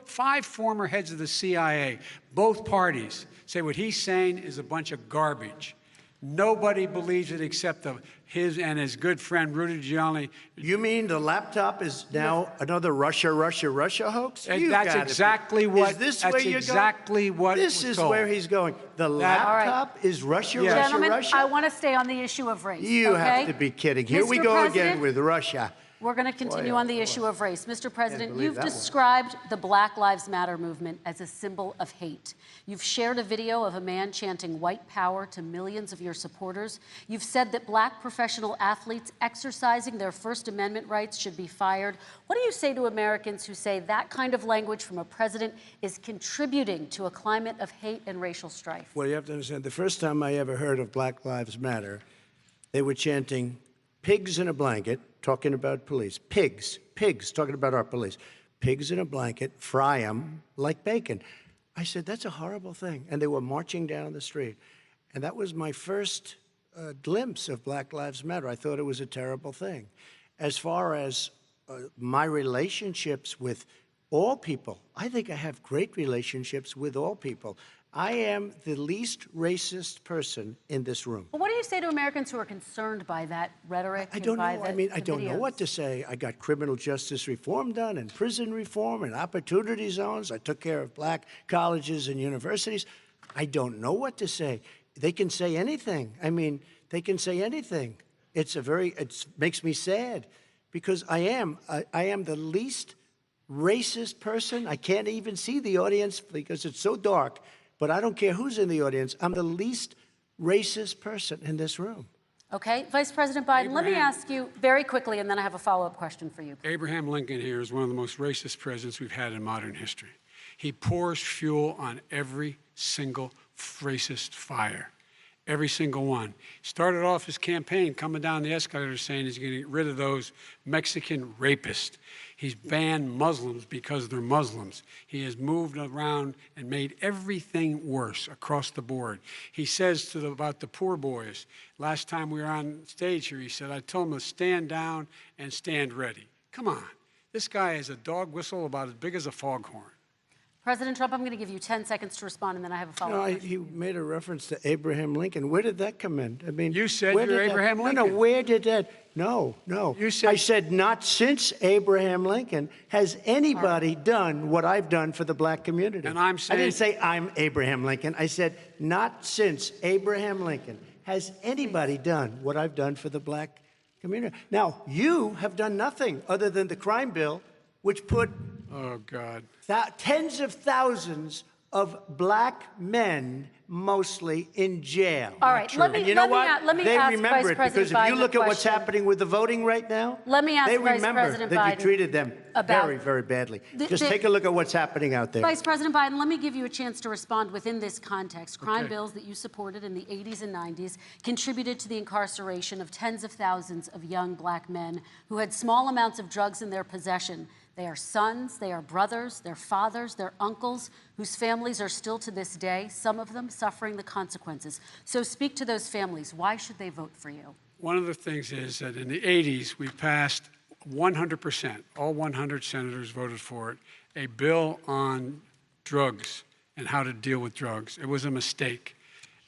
five former heads of the CIA, both parties, say what he's saying is a bunch of garbage. Nobody believes it except his and his good friend Rudy Giuliani. You mean the laptop is now another Russia hoax? That's exactly what. Is this where you're going? This is where he's going. The laptop is Russia, Gentlemen, Russia. I want to stay on the issue of race. You have to be kidding. Here we go again with Russia. We're going to continue on the issue of race. Mr. President, you've described the Black Lives Matter movement as a symbol of hate. You've shared a video of a man chanting white power to millions of your supporters. You've said that black professional athletes exercising their First Amendment rights should be fired. What do you say to Americans who say that kind of language from a president is contributing to a climate of hate and racial strife? Well, you have to understand, the first time I ever heard of Black Lives Matter, they were chanting pigs in a blanket, talking about police. Pigs, talking about our police. Pigs in a blanket, fry them like bacon. I said, that's a horrible thing. And they were marching down the street. And that was my first glimpse of Black Lives Matter. I thought it was a terrible thing. As far as my relationships with all people, I think I have great relationships with all people. I am the least racist person in this room. Well, what do you say to Americans who are concerned by that rhetoric? I don't know. I mean, I don't know what to say. I got criminal justice reform done and prison reform and opportunity zones. I took care of black colleges and universities. I don't know what to say. they can say anything. I mean, they can say anything. It makes me sad because I am the least racist person. I can't even see the audience because it's so dark, but I don't care who's in the audience. I'm the least racist person in this room. Okay, Vice President Biden, let me ask you very quickly, and then I have a follow-up question for you. Abraham Lincoln here is one of the most racist presidents we've had in modern history. He pours fuel on every single racist fire, every single one. Started off his campaign coming down the escalator saying he's going to get rid of those Mexican rapists. He's banned Muslims because they're Muslims. He has moved around and made everything worse across the board. He says about the poor boys, last time we were on stage here, he said, I told them to stand down and stand ready. Come on. This guy has a dog whistle about as big as a foghorn. President Trump, I'm going to give you 10 seconds to respond, and then I have a follow-up. He made a reference to Abraham Lincoln. Where did that come in? I mean, you said you're Abraham Lincoln. No, where did that? No. You said, I said not since Abraham Lincoln has anybody done what I've done for the black community. And I'm saying, I didn't say I'm Abraham Lincoln. I said not since Abraham Lincoln has anybody done what I've done for the black community. Now, you have done nothing other than the crime bill, which put oh, God, tens of thousands of black men, mostly, in jail. All right, let me ask Vice President Biden if you look at what's happening with the voting right now, let me ask they Vice remember President that Biden you treated them very, very badly. Just take a look at what's happening out there. Vice President Biden, let me give you a chance to respond within this context. Crime bills that you supported in the 80s and 90s contributed to the incarceration of tens of thousands of young black men who had small amounts of drugs in their possession. They are sons, they are brothers, they're fathers, they're uncles, whose families are still to this day, some of them suffering the consequences. So speak to those families. Why should they vote for you? One of the things is that in the 80s, we passed 100%, all 100 senators voted for it, a bill on drugs and how to deal with drugs. It was a mistake.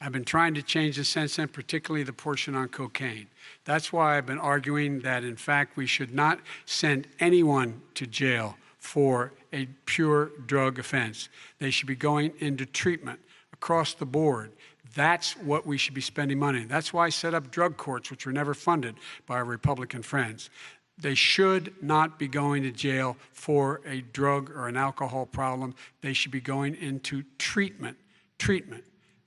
I've been trying to change the since then, particularly the portion on cocaine. That's why I've been arguing that, in fact, we should not send anyone to jail for a pure drug offense. They should be going into treatment across the board. That's what we should be spending money on. That's why I set up drug courts, which were never funded by our Republican friends. They should not be going to jail for a drug or an alcohol problem. They should be going into treatment.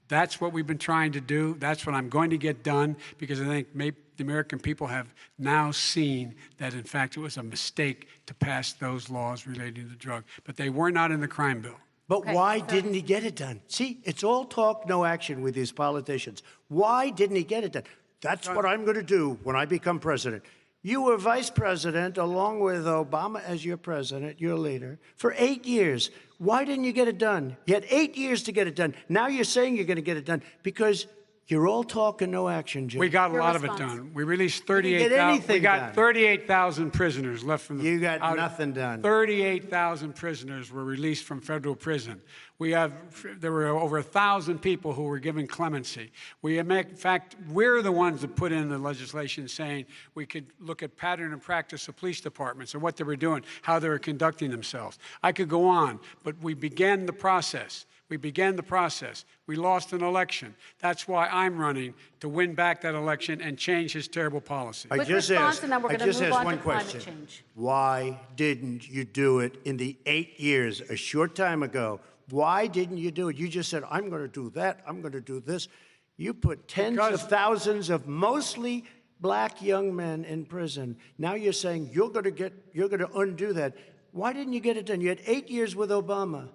That's what we've been trying to do. That's what I'm going to get done, because I think the American people have now seen that, in fact, it was a mistake to pass those laws relating to drug. But they were not in the crime bill. But why didn't he get it done? See, it's all talk, no action with these politicians. Why didn't he get it done? That's what I'm going to do when I become president. You were vice president along with Obama as your president, your leader, for 8 years. Why didn't you get it done? You had 8 years to get it done. Now you're saying you're going to get it done because you're all talk and no action, Jim. We got a lot of it done. We released 38,000. We got 38,000 prisoners left from the. You got nothing done. 38,000 prisoners were released from federal prison. There were over 1,000 people who were given clemency. In fact, we're the ones that put in the legislation saying we could look at pattern and practice of police departments and what they were doing, how they were conducting themselves. I could go on, but we began the process. We lost an election. That's why I'm running, to win back that election and change his terrible policy. I just asked one question. Why didn't you do it in the 8 years, a short time ago? Why didn't you do it? You just said, I'm going to do that, I'm going to do this. You put tens of thousands of mostly black young men in prison. Now you're saying you're going to undo that. Why didn't you get it done? You had 8 years with Obama.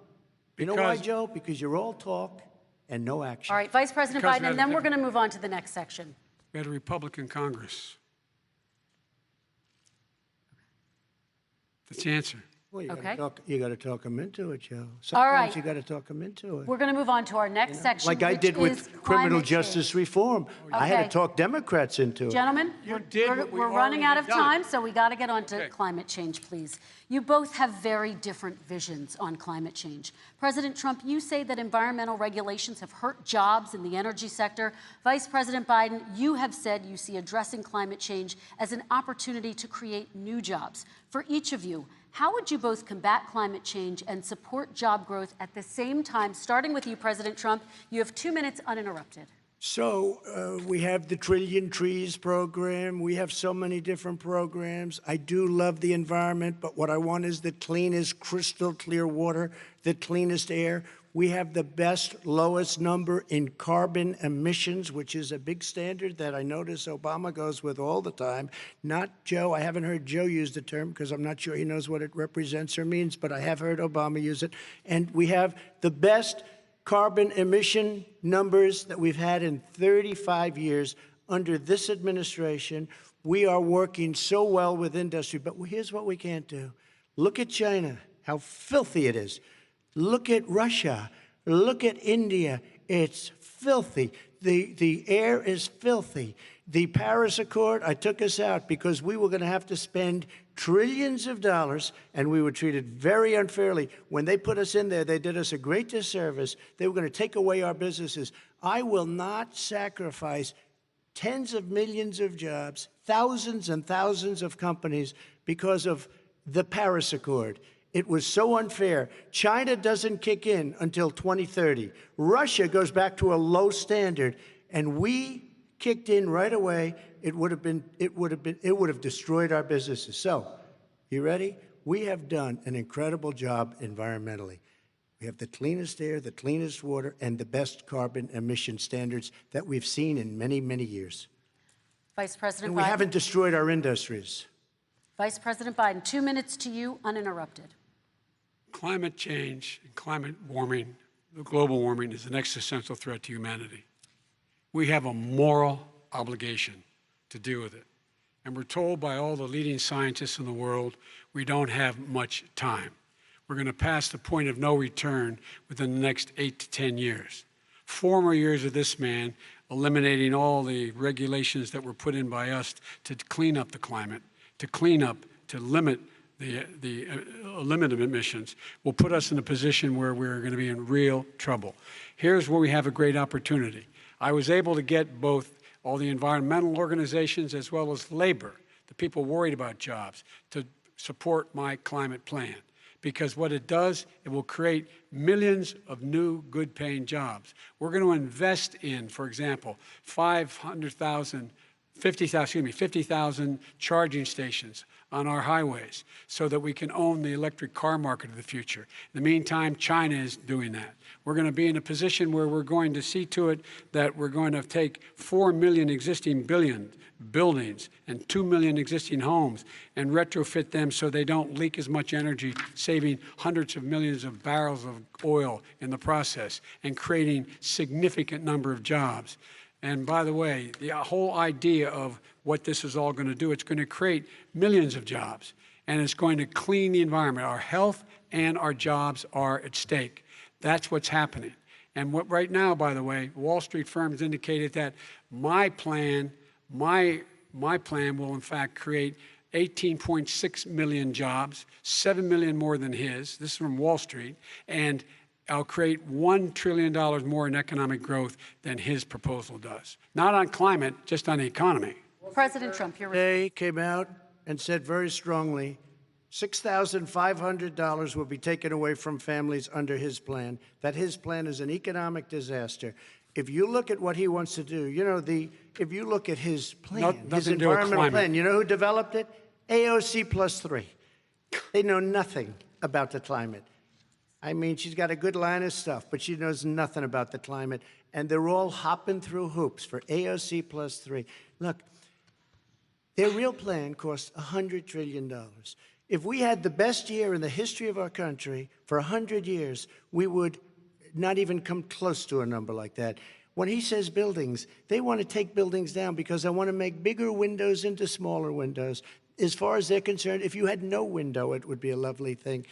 You know why, Joe? Because you're all talk and no action. All right, Vice President Biden, and then we're going to move on to the next section. We had a Republican Congress. That's the answer. Well, you got to talk them into it, Joe. All right. You got to talk them into it. We're going to move on to our next section, like I did with criminal justice reform. I had to talk Democrats into it. Gentlemen, we're running out of time, so we got to get on to climate change, please. You both have very different visions on climate change. President Trump, you say that environmental regulations have hurt jobs in the energy sector. Vice President Biden, you have said you see addressing climate change as an opportunity to create new jobs. For each of you, how would you both combat climate change and support job growth at the same time? Starting with you, President Trump, you have 2 minutes uninterrupted. So we have the Trillion Trees program. We have so many different programs. I do love the environment, but what I want is the cleanest, crystal clear water, the cleanest air. We have the best, lowest number in carbon emissions, which is a big standard that I notice Obama goes with all the time. Not Joe. I haven't heard Joe use the term because I'm not sure he knows what it represents or means, but I have heard Obama use it. And we have the best carbon emission numbers that we've had in 35 years under this administration. We are working so well with industry, but here's what we can't do. Look at China, how filthy it is. Look at Russia. Look at India. It's filthy. The air is filthy. The Paris Accord, I took us out because we were going to have to spend trillions of dollars, and we were treated very unfairly. When they put us in there, they did us a great disservice. They were going to take away our businesses. I will not sacrifice tens of millions of jobs, thousands and thousands of companies because of the Paris Accord. It was so unfair. China doesn't kick in until 2030. Russia goes back to a low standard, and we kicked in right away. It would have destroyed our businesses. So, you ready? We have done an incredible job environmentally. We have the cleanest air, the cleanest water, and the best carbon emission standards that we've seen in many, many years. Vice President and we Biden. haven't destroyed our industries. Vice President Biden, 2 minutes to you, uninterrupted. Climate change and climate warming, global warming, is an existential threat to humanity. We have a moral obligation to deal with it. And we're told by all the leading scientists in the world we don't have much time. We're going to pass the point of no return within the next 8 to 10 years. 4 more years of this man eliminating all the regulations that were put in by us to clean up the climate, to limit limit emissions, will put us in a position where we're going to be in real trouble. Here's where we have a great opportunity. I was able to get both all the environmental organizations as well as labor, the people worried about jobs, to support my climate plan. Because what it does, it will create millions of new good-paying jobs. We're going to invest in, for example, 50,000 charging stations on our highways so that we can own the electric car market of the future. In the meantime, China is doing that. We're going to be in a position where we're going to see to it that we're going to take 4 million existing buildings and 2 million existing homes and retrofit them so they don't leak as much energy, saving hundreds of millions of barrels of oil in the process and creating significant number of jobs. And by the way, the whole idea of what this is all going to do, it's going to create millions of jobs, and it's going to clean the environment. Our health and our jobs are at stake. That's what's happening. And right now, by the way, Wall Street firms indicated that my plan will in fact create 18.6 million jobs, 7 million more than his. This is from Wall Street. And I'll create $1 trillion more in economic growth than his proposal does. Not on climate, just on the economy. President Trump, your They came out and said very strongly, $6,500 will be taken away from families under his plan, that his plan is an economic disaster. If you look at what he wants to do, you know, if you look at his plan, his environmental plan, you know who developed it? AOC +3. They know nothing about the climate. I mean, she's got a good line of stuff, but she knows nothing about the climate. And they're all hopping through hoops for AOC +3. Look, their real plan costs $100 trillion. If we had the best year in the history of our country for 100 years, we would not even come close to a number like that. When he says buildings, they want to take buildings down because they want to make bigger windows into smaller windows. As far as they're concerned, if you had no window, it would be a lovely thing.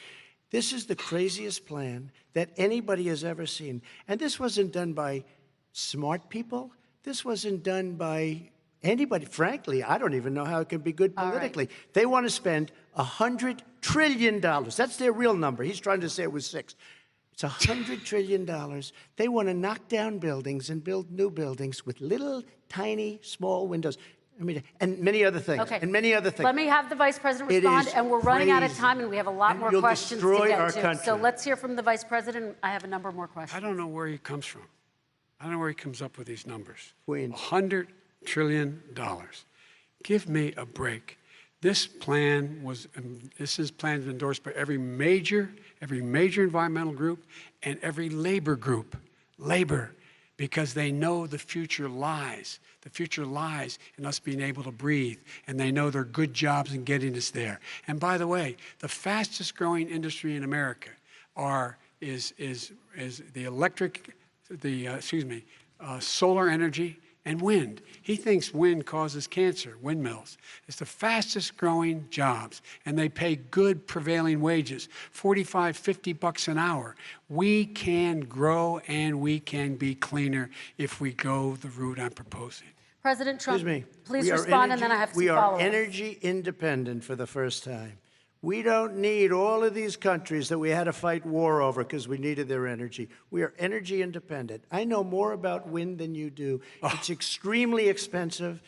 This is the craziest plan that anybody has ever seen. And this wasn't done by smart people. This wasn't done by anybody. Frankly, I don't even know how it can be good politically. Right. They want to spend $100 trillion. That's their real number. He's trying to say it was 6. It's $100 trillion. They want to knock down buildings and build new buildings with little, tiny, small windows. I mean, and many other things. Okay. And many other things. Let me have the Vice President respond, and we're running out of time, and we have a lot more questions to get to. Country. So let's hear from the Vice President. I have a number more questions. I don't know where he comes from. I don't know where he comes up with these numbers. Queens. $100 trillion. Give me a break. This plan was endorsed by every major environmental group and every labor group. Labor, because they know the future lies. The future lies in us being able to breathe, and they know there are good jobs in getting us there. And by the way, the fastest growing industry in America is solar energy and wind. He thinks wind causes cancer, windmills. It's the fastest growing jobs, and they pay good prevailing wages, $45, $50 an hour. We can grow and we can be cleaner if we go the route I'm proposing. President Trump, Excuse me. please respond, and then I have some We are follow-ups. energy independent for the first time. We don't need all of these countries that we had to fight war over because we needed their energy. We are energy independent. I know more about wind than you do. It's extremely expensive,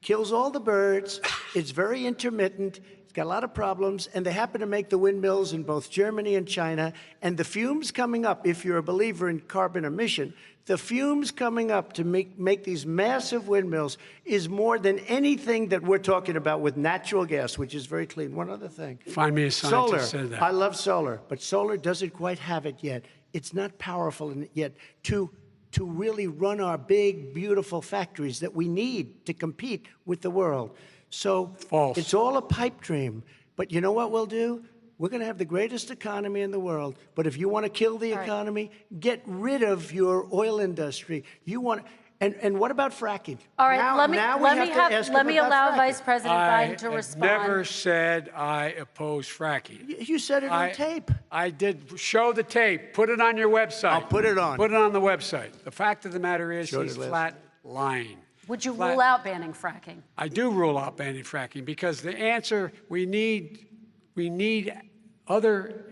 kills all the birds, it's very intermittent, it's got a lot of problems, and they happen to make the windmills in both Germany and China. And the fumes coming up, if you're a believer in carbon emission, the fumes coming up to make these massive windmills is more than anything that we're talking about with natural gas, which is very clean. One other thing. Find me a scientist who said that. I love solar, but solar doesn't quite have it yet. It's not powerful yet to really run our big, beautiful factories that we need to compete with the world. So False. It's all a pipe dream. But you know what we'll do? We're going to have the greatest economy in the world. But if you want to kill the economy, get rid of your oil industry. You want, and what about fracking? All right, now, let me allow fracking. Vice President Biden to I respond. never said I oppose fracking. You said it on tape. I did. Show the tape. Put it on your website. I'll put it on. Put it on the website. The fact of the matter is Showed he's it last flat lying. Would you rule out banning fracking? I do rule out banning fracking because the answer, we need other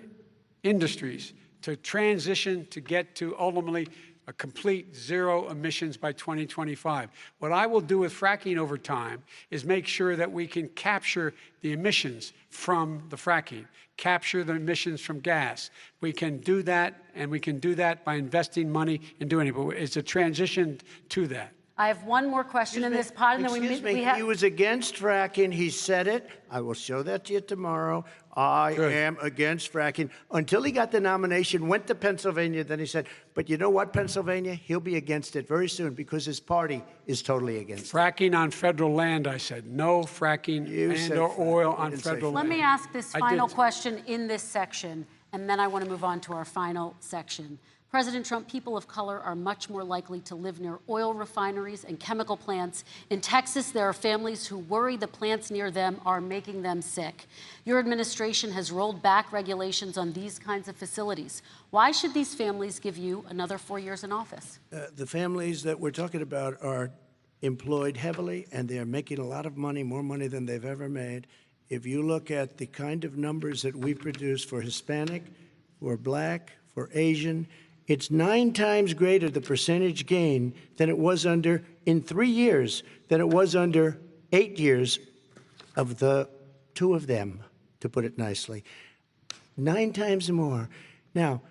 industries to transition to get to ultimately a complete zero emissions by 2025. What I will do with fracking over time is make sure that we can capture the emissions from the fracking, capture the emissions from gas. We can do that, and we can do that by investing money in doing it, but it's a transition to that. I have one more question in this pod, and then we have. He was against fracking. He said it. I will show that to you tomorrow. I am against fracking. Until he got the nomination, went to Pennsylvania, then he said, but you know what, Pennsylvania? He'll be against it very soon because his party is totally against it. Fracking on federal land, I said. No fracking or oil on federal land. Let me ask this final question in this section, and then I want to move on to our final section. President Trump, people of color are much more likely to live near oil refineries and chemical plants. In Texas, there are families who worry the plants near them are making them sick. Your administration has rolled back regulations on these kinds of facilities. Why should these families give you another 4 years in office? The families that we're talking about are employed heavily, and they're making a lot of money, more money than they've ever made. If you look at the kind of numbers that we produce for Hispanic, for Black, for Asian, it's 9 times greater, the percentage gain, than it was in 3 years, than it was under 8 years of the 2 of them, to put it nicely. 9 times more. Now,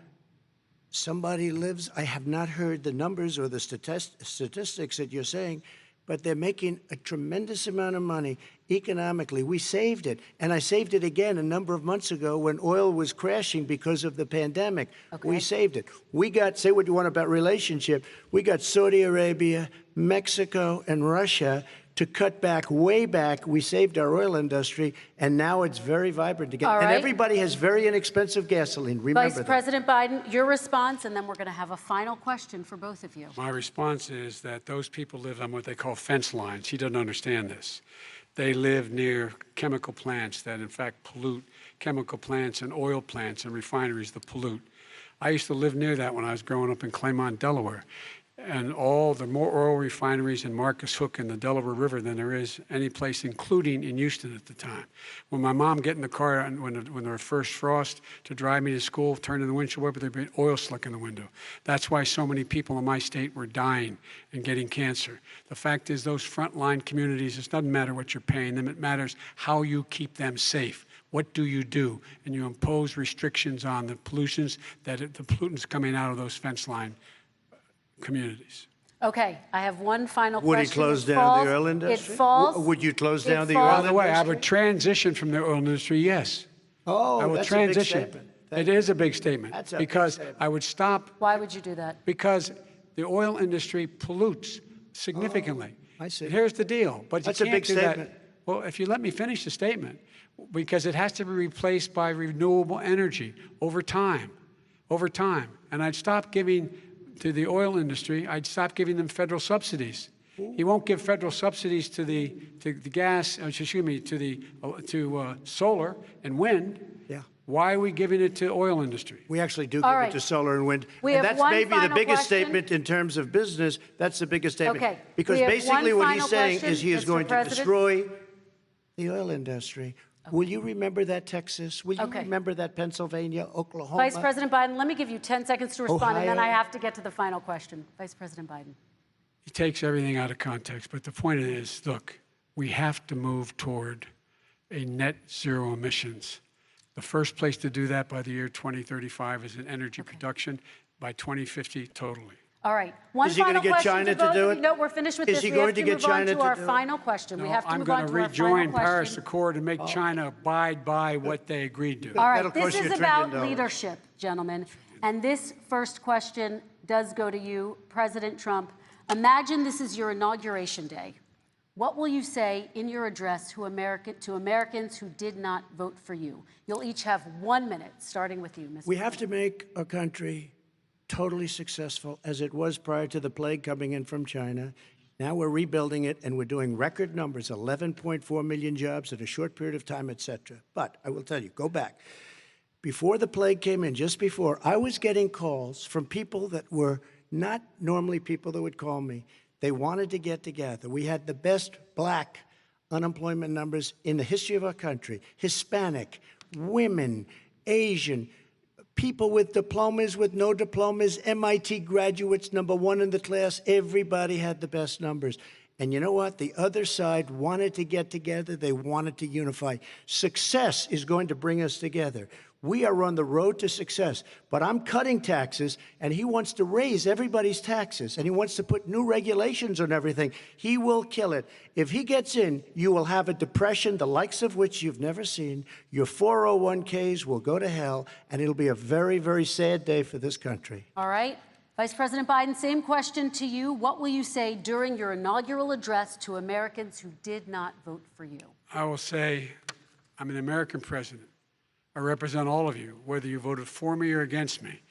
somebody lives, I have not heard the numbers or the statistics that you're saying, but they're making a tremendous amount of money economically. We saved it, and I saved it again a number of months ago when oil was crashing because of the pandemic. Okay. We saved it. We got, say what you want about relationship, we got Saudi Arabia, Mexico, and Russia to cut back, way back. We saved our oil industry, and now it's very vibrant again. All right. And everybody has very inexpensive gasoline. Remember Vice President Biden, your response, and then we're going to have a final question for both of you. My response is that those people live on what they call fence lines. He doesn't understand this. They live near chemical plants that, in fact, pollute, chemical plants and oil plants and refineries that pollute. I used to live near that when I was growing up in Claymont, Delaware. And there are more oil refineries in Marcus Hook and the Delaware River than there is any place, including in Houston at the time. When my mom get in the car when there was first frost to drive me to school, turn in the windshield wiper, there'd be oil slick in the window. That's why so many people in my state were dying and getting cancer. The fact is, those frontline communities, it doesn't matter what you're paying them, it matters how you keep them safe. What do? And you impose restrictions on the pollutants coming out of those fence line communities. Okay, I have one final question. Would he close down the oil industry? It falls. Would you close down the falls- oil By industry? the way, I would transition from the oil industry, yes. Oh, I will that's transition. a big statement. It is a big statement. That's a big because statement. I would stop. Why would you do that? Because the oil industry pollutes significantly. I see. Here's the deal. But That's you a can't big do statement. that. Well, if you let me finish the statement, because it has to be replaced by renewable energy over time. Over time. And I'd stop giving to the oil industry, I'd stop giving them federal subsidies. He won't give federal subsidies to the gas, excuse me, to solar and wind. Yeah. Why are we giving it to oil industry? We actually do All give right. it to solar and wind. We And have that's one maybe the final biggest question. statement in terms of business. That's the biggest statement. Okay. Because We have basically one what he's final saying question, is he is Mr. going to President. destroy the oil industry. Will you remember that, Texas? Will you Okay. remember that, Pennsylvania, Oklahoma? Vice President Biden, let me give you 10 seconds to respond, and then I Ohio. have to get to the final question. Vice President Biden. He takes everything out of context. But the point is, look, we have to move toward a net zero emissions. The first place to do that by the year 2035 is in energy production, by 2050 totally. All right. One Is he final gonna get question China to to both do of it? you. No, we're finished with Is this. he We going have to to get move China on to to our do it? final question. We No, have to I'm move going on to to our final rejoin Paris question. Accord and make China abide by what they agreed to. All That'll right, this cost you is $1 about trillion. leadership, gentlemen. And this first question does go to you, President Trump. Imagine this is your inauguration day. What will you say in your address to Americans who did not vote for you? You'll each have 1 minute, starting with you, Mr. We have to make our country totally successful as it was prior to the plague coming in from China. Now we're rebuilding it, and we're doing record numbers, 11.4 million jobs in a short period of time, et cetera. But I will tell you, go back. Before the plague came in, just before, I was getting calls from people that were not normally people that would call me. They wanted to get together. We had the best black unemployment numbers in the history of our country. Hispanic, women, Asian, people with diplomas, with no diplomas, MIT graduates, #1 in the class. Everybody had the best numbers. And you know what? The other side wanted to get together. They wanted to unify. Success is going to bring us together. We are on the road to success. But I'm cutting taxes, and he wants to raise everybody's taxes, and he wants to put new regulations on everything. He will kill it. If he gets in, you will have a depression, the likes of which you've never seen. Your 401ks will go to hell, and it'll be a very, very sad day for this country. All right. Vice President Biden, same question to you. What will you say during your inaugural address to Americans who did not vote for you? I will say, I'm an American president. I represent all of you, whether you voted for me or against me.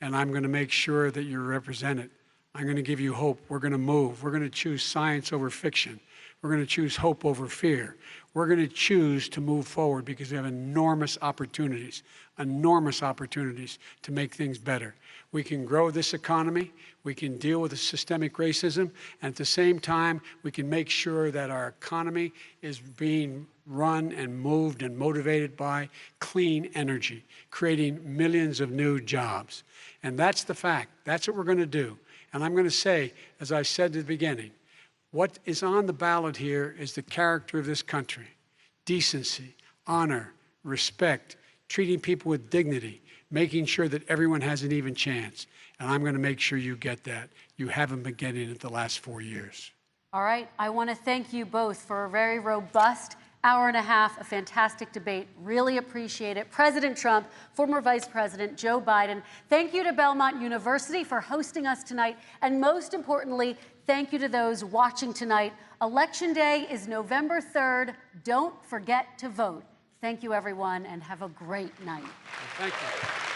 And I'm going to make sure that you're represented. I'm going to give you hope. We're going to move. We're going to choose science over fiction. We're going to choose hope over fear. We're going to choose to move forward because we have enormous opportunities to make things better. We can grow this economy. We can deal with the systemic racism. And at the same time, we can make sure that our economy is being run and moved and motivated by clean energy, creating millions of new jobs. And that's the fact. That's what we're going to do. And I'm going to say, as I said at the beginning, what is on the ballot here is the character of this country: decency, honor, respect, treating people with dignity, making sure that everyone has an even chance. And I'm going to make sure you get that. You haven't been getting it the last 4 years. All right. I want to thank you both for a very robust hour and a half, a fantastic debate. Really appreciate it. President Trump, former Vice President Joe Biden, thank you to Belmont University for hosting us tonight. And most importantly, thank you to those watching tonight. Election Day is November 3rd. Don't forget to vote. Thank you, everyone, and have a great night. Thank you.